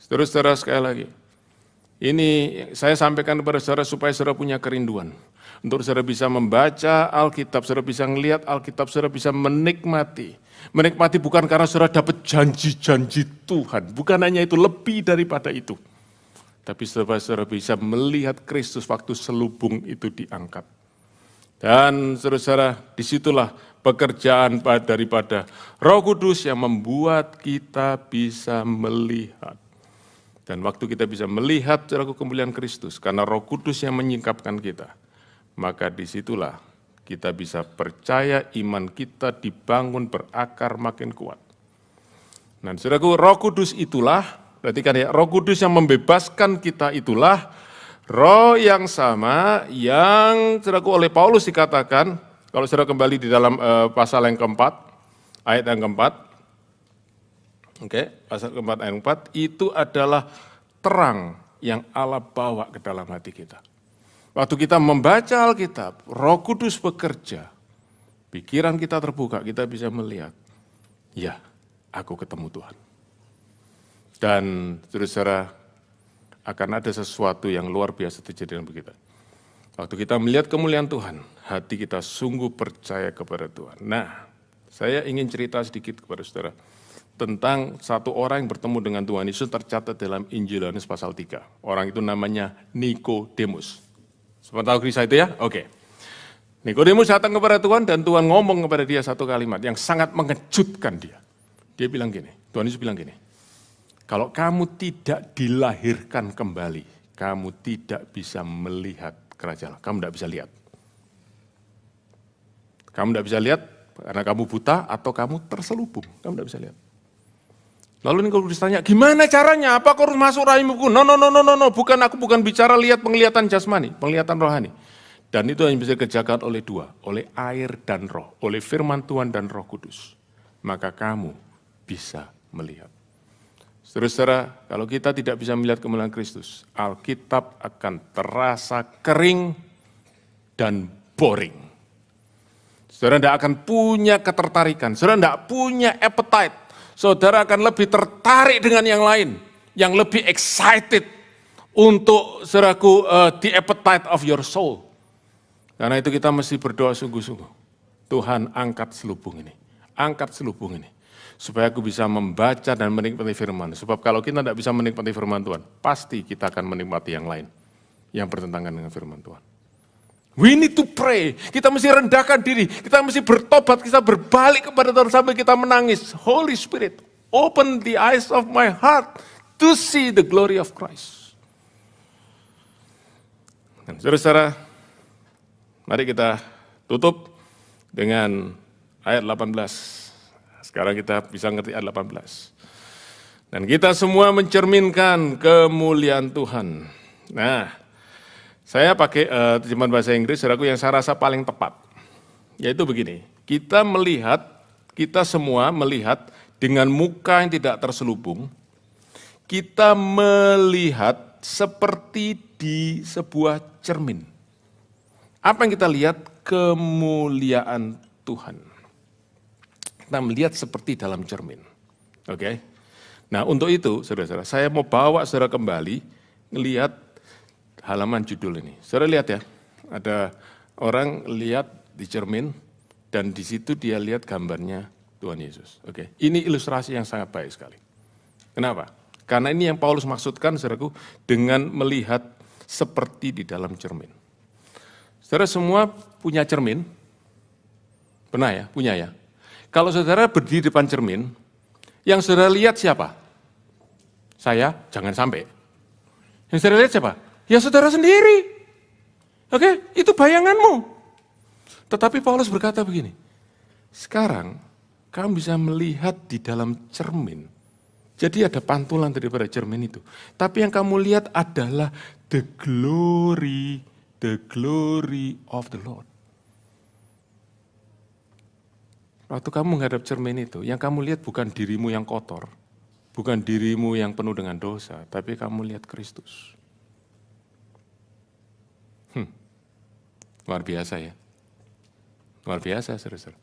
Saudara-saudara, sekali lagi, ini saya sampaikan kepada saudara supaya saudara punya kerinduan. Untuk saudara bisa membaca Alkitab, saudara bisa melihat Alkitab, saudara bisa menikmati. Menikmati bukan karena saudara dapat janji-janji Tuhan, bukan hanya itu, lebih daripada itu. Tapi saudara bisa melihat Kristus waktu selubung itu diangkat. Dan saudara-saudara, disitulah pekerjaan daripada Roh Kudus yang membuat kita bisa melihat. Dan waktu kita bisa melihat saudaraku kemuliaan Kristus, karena Roh Kudus yang menyingkapkan kita, maka disitulah kita bisa percaya iman kita dibangun berakar makin kuat. Nah, saudaraku, Roh Kudus itulah, perhatikan ya, Roh Kudus yang membebaskan kita itulah Roh yang sama yang saudaraku oleh Paulus dikatakan, kalau saudara kembali di dalam pasal yang keempat, ayat yang keempat, pasal keempat ayat 4, itu adalah terang yang Allah bawa ke dalam hati kita. Waktu kita membaca Alkitab, Roh Kudus bekerja, pikiran kita terbuka, kita bisa melihat, ya, aku ketemu Tuhan. Dan saudara-saudara, akan ada sesuatu yang luar biasa terjadi dalam kita. Waktu kita melihat kemuliaan Tuhan, hati kita sungguh percaya kepada Tuhan. Nah, saya ingin cerita sedikit kepada saudara tentang satu orang yang bertemu dengan Tuhan Yesus tercatat dalam Injil Yohanes pasal 3. Orang itu namanya Nikodemus. Semua tahu kisah itu ya? Oke. Nikodemus datang kepada Tuhan dan Tuhan ngomong kepada dia satu kalimat yang sangat mengejutkan dia. Dia bilang gini, Tuhan Yesus bilang gini, kalau kamu tidak dilahirkan kembali, kamu tidak bisa melihat kerajaan. Kamu tidak bisa lihat. Kamu tidak bisa lihat karena kamu buta atau kamu terselubung. Kamu tidak bisa lihat. Lalu Nikodemus tanya, gimana caranya? Apa aku harus masuk rahim ibuku? No. Bukan, aku bukan bicara lihat penglihatan jasmani, penglihatan rohani. Dan itu hanya bisa dikerjakan oleh dua, oleh air dan roh, oleh firman Tuhan dan Roh Kudus. Maka kamu bisa melihat. Saudara-saudara, kalau kita tidak bisa melihat kemuliaan Kristus, Alkitab akan terasa kering dan boring. Saudara tidak akan punya ketertarikan, saudara tidak punya appetite. Saudara akan lebih tertarik dengan yang lain, yang lebih excited untuk saudaraku the appetite of your soul. Karena itu kita mesti berdoa sungguh-sungguh. Tuhan angkat selubung ini, supaya aku bisa membaca dan menikmati firman. Sebab kalau kita tidak bisa menikmati firman Tuhan, pasti kita akan menikmati yang lain yang bertentangan dengan firman Tuhan. We need to pray. Kita mesti rendahkan diri, kita mesti bertobat, kita berbalik kepada Tuhan sampai kita menangis. Holy Spirit, open the eyes of my heart to see the glory of Christ. Dan saudara-saudara, mari kita tutup dengan ayat 18. Sekarang kita bisa ngerti ayat 18. Dan kita semua mencerminkan kemuliaan Tuhan. Nah, saya pakai terjemahan bahasa Inggris, saudaraku, yang saya rasa paling tepat. Yaitu begini, kita semua melihat dengan muka yang tidak terselubung, kita melihat seperti di sebuah cermin. Apa yang kita lihat? Kemuliaan Tuhan. Kita melihat seperti dalam cermin. Oke. Nah, untuk itu, saudara-saudara, saya mau bawa saudara kembali melihat halaman judul ini. Saudara lihat ya, ada orang lihat di cermin dan di situ dia lihat gambarnya Tuhan Yesus. Oke. Ini ilustrasi yang sangat baik sekali. Kenapa? Karena ini yang Paulus maksudkan, saudaraku, dengan melihat seperti di dalam cermin. Saudara semua punya cermin? Pernah ya? Punya ya? Kalau saudara berdiri depan cermin, yang saudara lihat siapa? Saya? Jangan sampai. Yang saudara lihat siapa? Ya saudara sendiri. Oke, itu bayanganmu. Tetapi Paulus berkata begini, sekarang kamu bisa melihat di dalam cermin. Jadi ada pantulan daripada cermin itu. Tapi yang kamu lihat adalah the glory of the Lord. Waktu kamu menghadap cermin itu, yang kamu lihat bukan dirimu yang kotor, bukan dirimu yang penuh dengan dosa, tapi kamu lihat Kristus. Luar biasa ya. Luar biasa, saudara.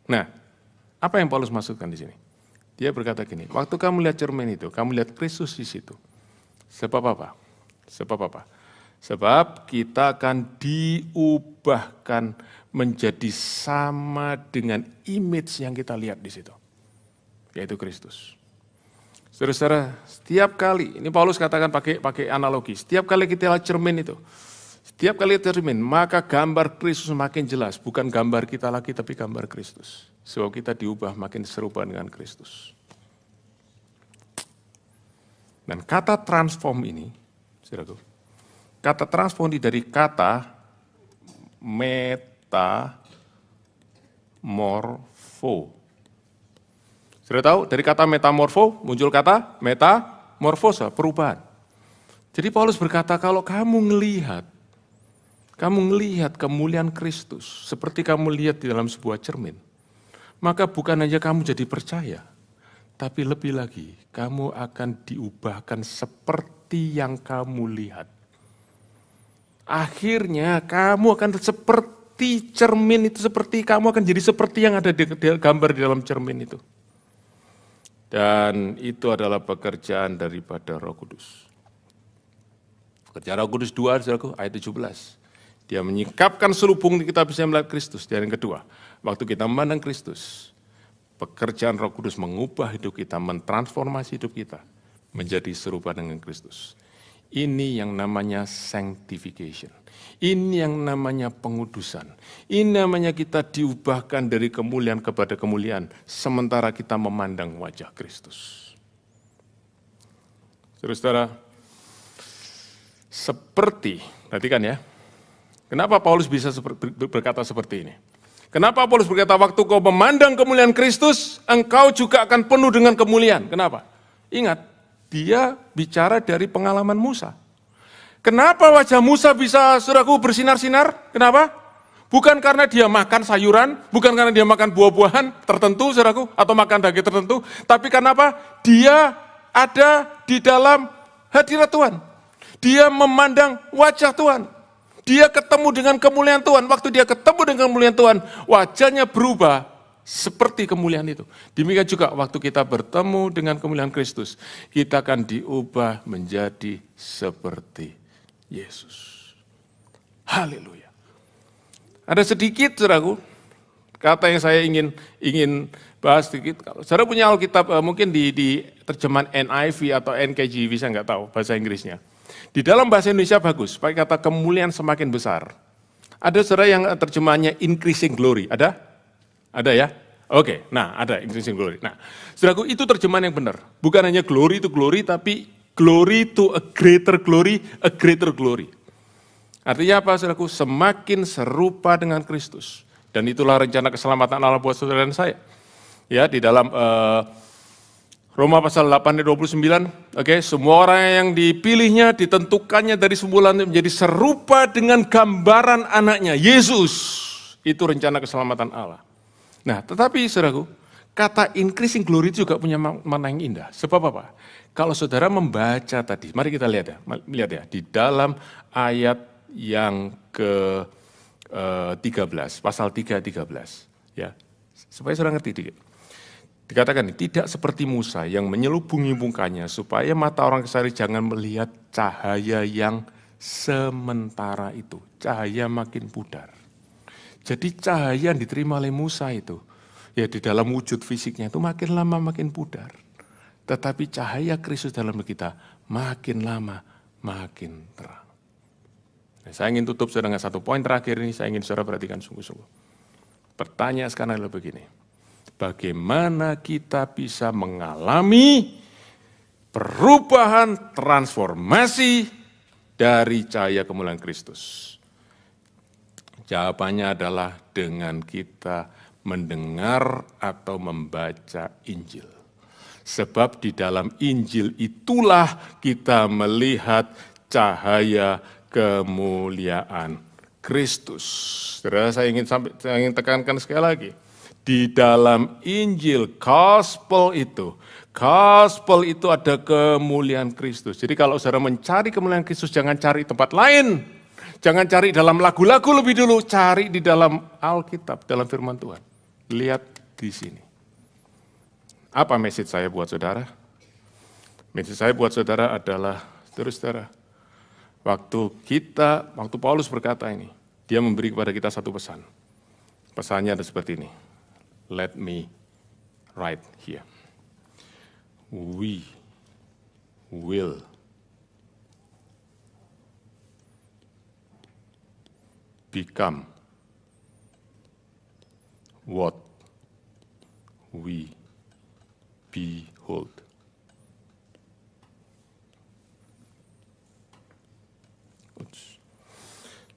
Nah, apa yang Paulus maksudkan di sini? Dia berkata gini, waktu kamu lihat cermin itu, kamu lihat Kristus di situ. Sebab apa? Sebab kita akan diubahkan menjadi sama dengan image yang kita lihat di situ, yaitu Kristus. Saudara-saudara, setiap kali, ini Paulus katakan pakai analogi, setiap kali kita lihat cermin itu, setiap kali cermin, maka gambar Kristus makin jelas, bukan gambar kita lagi, tapi gambar Kristus. Sebab kita diubah makin serupa dengan Kristus. Dan kata transform ini, saudaraku, kata transform ini dari kata metamorfo. Sudah tahu, dari kata metamorfo muncul kata metamorfosa, perubahan. Jadi Paulus berkata, kalau kamu ngelihat kemuliaan Kristus, seperti kamu lihat di dalam sebuah cermin, maka bukan hanya kamu jadi percaya, tapi lebih lagi, kamu akan diubahkan seperti yang kamu lihat. Akhirnya kamu akan seperti cermin itu, kamu akan jadi seperti yang ada di gambar di dalam cermin itu. Dan itu adalah pekerjaan daripada Roh Kudus. Pekerjaan Roh Kudus 2, ayat 17. Dia menyingkapkan selubung kita bisa melihat Kristus. Dan yang kedua, waktu kita memandang Kristus, pekerjaan Roh Kudus mengubah hidup kita, mentransformasi hidup kita menjadi serupa dengan Kristus. Ini yang namanya sanctification. Ini yang namanya pengudusan. Ini namanya kita diubahkan dari kemuliaan kepada kemuliaan, sementara kita memandang wajah Kristus. Saudara-saudara, seperti, perhatikan ya, kenapa Paulus bisa berkata seperti ini? Kenapa Paulus berkata, waktu kau memandang kemuliaan Kristus, engkau juga akan penuh dengan kemuliaan. Kenapa? Ingat, dia bicara dari pengalaman Musa. Kenapa wajah Musa bisa, saudaraku, bersinar-sinar? Kenapa? Bukan karena dia makan sayuran, bukan karena dia makan buah-buahan tertentu, saudaraku, atau makan daging tertentu, tapi kenapa? Dia ada di dalam hadirat Tuhan. Dia memandang wajah Tuhan. Dia ketemu dengan kemuliaan Tuhan. Waktu dia ketemu dengan kemuliaan Tuhan, wajahnya berubah seperti kemuliaan itu. Demikian juga waktu kita bertemu dengan kemuliaan Kristus, kita akan diubah menjadi seperti Yesus. Haleluya. Ada sedikit, saudaraku, kata yang saya ingin bahas sedikit. Kalau saudara punya Alkitab, mungkin di terjemahan NIV atau NKJV, saya nggak tahu bahasa Inggrisnya. Di dalam bahasa Indonesia bagus, pakai kata kemuliaan semakin besar. Ada saudara yang terjemahannya increasing glory, ada? Ada ya? Oke, nah ada increasing glory. Nah, saudaraku, itu terjemahan yang benar. Bukan hanya glory to glory, tapi glory to a greater glory, a greater glory. Artinya apa, saudaraku? Semakin serupa dengan Kristus. Dan itulah rencana keselamatan Allah buat saudara dan saya. Ya, di dalam Roma pasal 8 ayat 29, oke, semua orang yang dipilihnya, ditentukannya dari semula menjadi serupa dengan gambaran anaknya, Yesus. Itu rencana keselamatan Allah. Nah, tetapi saudaraku, kata increasing glory juga punya makna yang indah. Sebab apa? Kalau saudara membaca tadi, mari kita lihat ya, di dalam ayat yang ke-13, pasal 3:13, ya, supaya saudara ngerti dikit. Dikatakan, tidak seperti Musa yang menyelubungi mukanya, supaya mata orang kesari jangan melihat cahaya yang sementara itu. Cahaya makin pudar. Jadi cahaya yang diterima oleh Musa itu, ya di dalam wujud fisiknya itu makin lama makin pudar. Tetapi cahaya Kristus dalam kita makin lama makin terang. Nah, saya ingin tutup saudara dengan satu poin terakhir ini, saya ingin saudara perhatikan sungguh-sungguh. Pertanyaan sekarang adalah begini, bagaimana kita bisa mengalami perubahan transformasi dari cahaya kemuliaan Kristus? Jawabannya adalah dengan kita mendengar atau membaca Injil. Sebab di dalam Injil itulah kita melihat cahaya kemuliaan Kristus. Saudara, saya ingin tekankan sekali lagi. Di dalam Injil, gospel itu ada kemuliaan Kristus. Jadi kalau saudara mencari kemuliaan Kristus, jangan cari tempat lain. Jangan cari dalam lagu-lagu lebih dulu, cari di dalam Alkitab, dalam firman Tuhan. Lihat di sini. Apa message saya buat saudara? Message saya buat saudara adalah, terus saudara, waktu Paulus berkata ini, dia memberi kepada kita satu pesan. Pesannya ada seperti ini. Let me write here. We will become what we behold.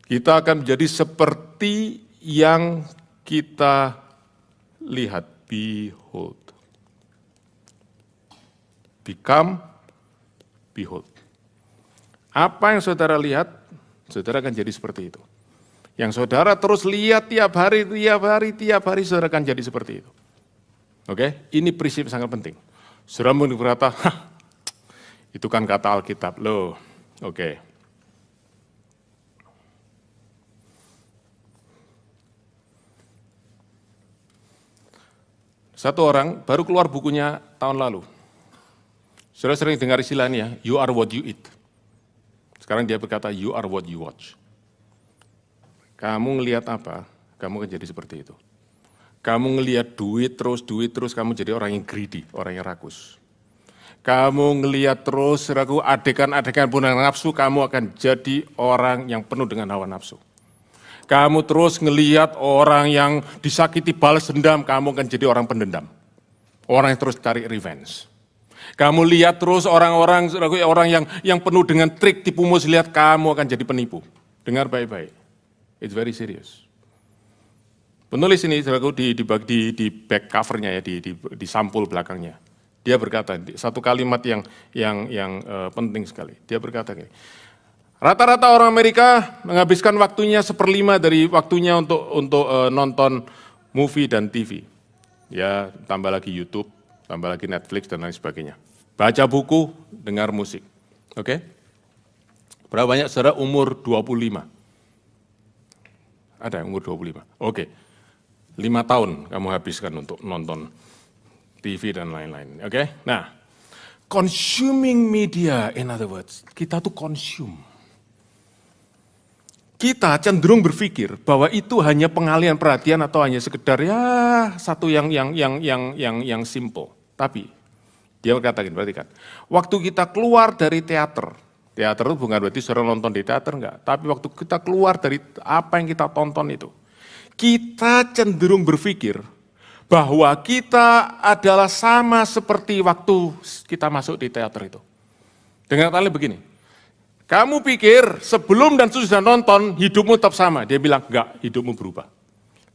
Kita akan menjadi seperti yang kita lihat. Behold. Become, behold. Apa yang saudara lihat, saudara akan jadi seperti itu. Yang saudara terus lihat tiap hari, saudara akan jadi seperti itu. Oke, ini prinsip sangat penting. Saudara mungkin berkata, itu kan kata Alkitab, loh. Oke. Satu orang baru keluar bukunya tahun lalu. Saudara sering dengar istilah ini ya, you are what you eat. Sekarang dia berkata, you are what you watch. Kamu ngelihat apa, kamu akan jadi seperti itu. Kamu ngelihat duit terus, kamu jadi orang yang greedy, orang yang rakus. Kamu ngelihat terus, saudaraku, adegan-adegan bunuh nafsu, kamu akan jadi orang yang penuh dengan hawa nafsu. Kamu terus ngelihat orang yang disakiti balas dendam, kamu akan jadi orang pendendam. Orang yang terus cari revenge. Kamu lihat terus orang-orang yang penuh dengan trik, tipu muslihat, kamu akan jadi penipu. Dengar baik-baik. It's very serious. Penulis ini di back covernya ya, di sampul belakangnya. Dia berkata, satu kalimat yang penting sekali. Dia berkata gini, rata-rata orang Amerika menghabiskan waktunya 1/5 dari waktunya untuk nonton movie dan TV. Ya, tambah lagi YouTube, tambah lagi Netflix dan lain sebagainya. Baca buku, dengar musik. Oke? Berapa banyak saudara umur 25? Ada yang umur 25? Oke. 5 tahun kamu habiskan untuk nonton TV dan lain-lain. Oke? Nah, consuming media, in other words, kita tuh consume. Kita cenderung berpikir bahwa itu hanya pengalihan perhatian atau hanya sekedar ya satu yang simple. Tapi dia berkata gini, perhatikan. Waktu kita keluar dari teater itu bukan berarti saudara nonton di teater enggak, tapi waktu kita keluar dari apa yang kita tonton itu, kita cenderung berpikir bahwa kita adalah sama seperti waktu kita masuk di teater itu. Dengan kata lain begini, kamu pikir sebelum dan sesudah nonton hidupmu tetap sama. Dia bilang, enggak, hidupmu berubah.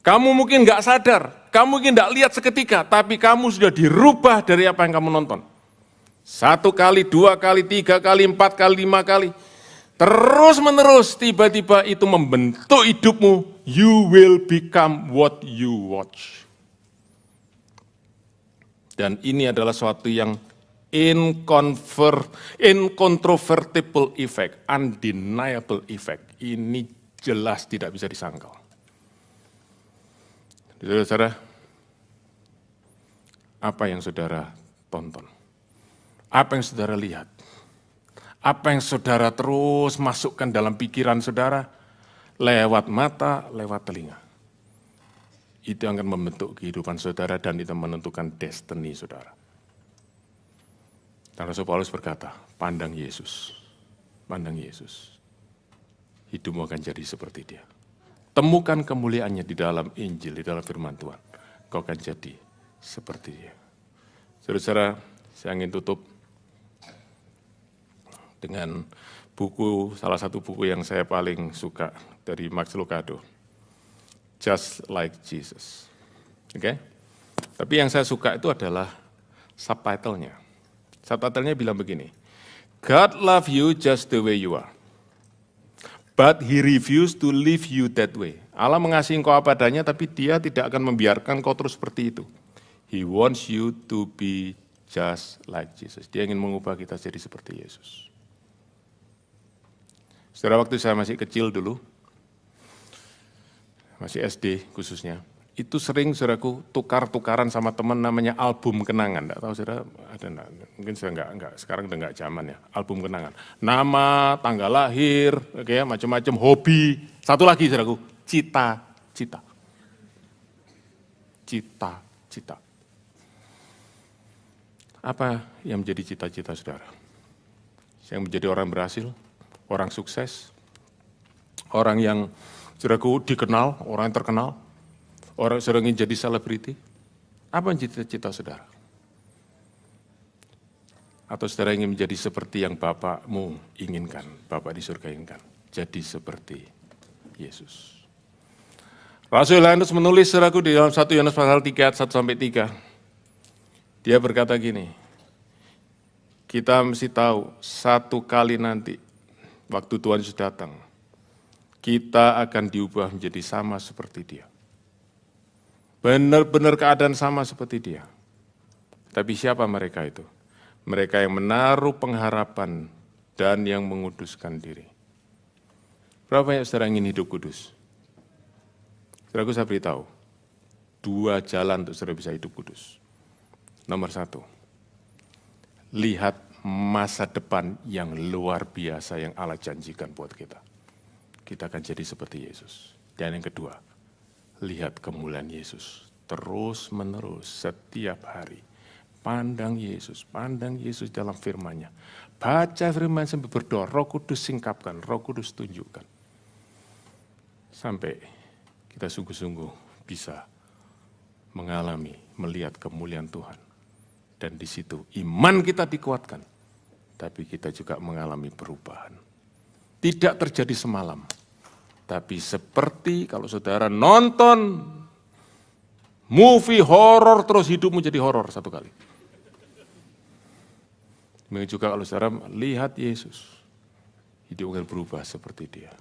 Kamu mungkin enggak sadar, kamu mungkin enggak lihat seketika, tapi kamu sudah dirubah dari apa yang kamu nonton. 1 kali, 2 kali, 3 kali, 4 kali, 5 kali. Terus menerus tiba-tiba itu membentuk hidupmu. You will become what you watch. Dan ini adalah suatu yang incontrovertible effect, undeniable effect. Ini jelas tidak bisa disangkal. Saudara, apa yang saudara tonton? Apa yang saudara lihat? Apa yang saudara terus masukkan dalam pikiran saudara? Lewat mata, lewat telinga. Itu akan membentuk kehidupan saudara dan itu menentukan destiny saudara. Dan Rasul Paulus berkata, pandang Yesus, hidupmu akan jadi seperti dia. Temukan kemuliaannya di dalam Injil, di dalam firman Tuhan. Kau akan jadi seperti dia. Saudara-saudara, saya ingin tutup dengan salah satu buku yang saya paling suka dari Max Lucado. Just like Jesus. Oke? Tapi yang saya suka itu adalah subtitlenya. Subtitlenya bilang begini, God love you just the way you are, but He refused to leave you that way. Allah mengasihi engkau apa adanya, tapi Dia tidak akan membiarkan kau terus seperti itu. He wants you to be just like Jesus. Dia ingin mengubah kita jadi seperti Yesus. Saudara, waktu saya masih kecil dulu, masih SD khususnya, itu sering saudaraku tukar-tukaran sama teman namanya album kenangan. Enggak tahu saudara ada enggak? Mungkin saya enggak, sekarang udah enggak zaman ya, album kenangan. Nama, tanggal lahir, kayak macam-macam, hobi. Satu lagi saudaraku, cita-cita. Cita-cita. Apa yang menjadi cita-cita saudara? Yang menjadi orang berhasil, orang sukses, orang yang saudaraku dikenal, orang yang terkenal, orang saudara ingin jadi selebriti. Apa yang cita-cita saudara? Atau saudara ingin menjadi seperti yang Bapakmu inginkan, Bapak di surga inginkan. Jadi seperti Yesus. Rasul Yohanes menulis, saudaraku, di dalam 1 Yohanes pasal 3 ayat 1-3. Dia berkata gini, kita mesti tahu satu kali nanti, waktu Tuhan Yesus datang, kita akan diubah menjadi sama seperti Dia. Benar-benar keadaan sama seperti Dia. Tapi siapa mereka itu? Mereka yang menaruh pengharapan dan yang menguduskan diri. Berapa banyak saudara ingin hidup kudus? Saudaraku, saya beritahu, 2 jalan untuk saudara bisa hidup kudus. Nomor 1, lihat masa depan yang luar biasa yang Allah janjikan buat kita. Kita akan jadi seperti Yesus. Dan yang kedua, lihat kemuliaan Yesus terus menerus setiap hari. Pandang Yesus dalam firman-Nya. Baca firman sambil berdoa, Roh Kudus singkapkan, Roh Kudus tunjukkan. Sampai kita sungguh-sungguh bisa mengalami, melihat kemuliaan Tuhan. Dan di situ iman kita dikuatkan, tapi kita juga mengalami perubahan. Tidak terjadi semalam, tapi seperti kalau saudara nonton movie horor terus hidupmu jadi horor satu kali. Demikian juga kalau saudara lihat Yesus, hidup akan berubah seperti Dia.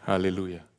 Haleluya.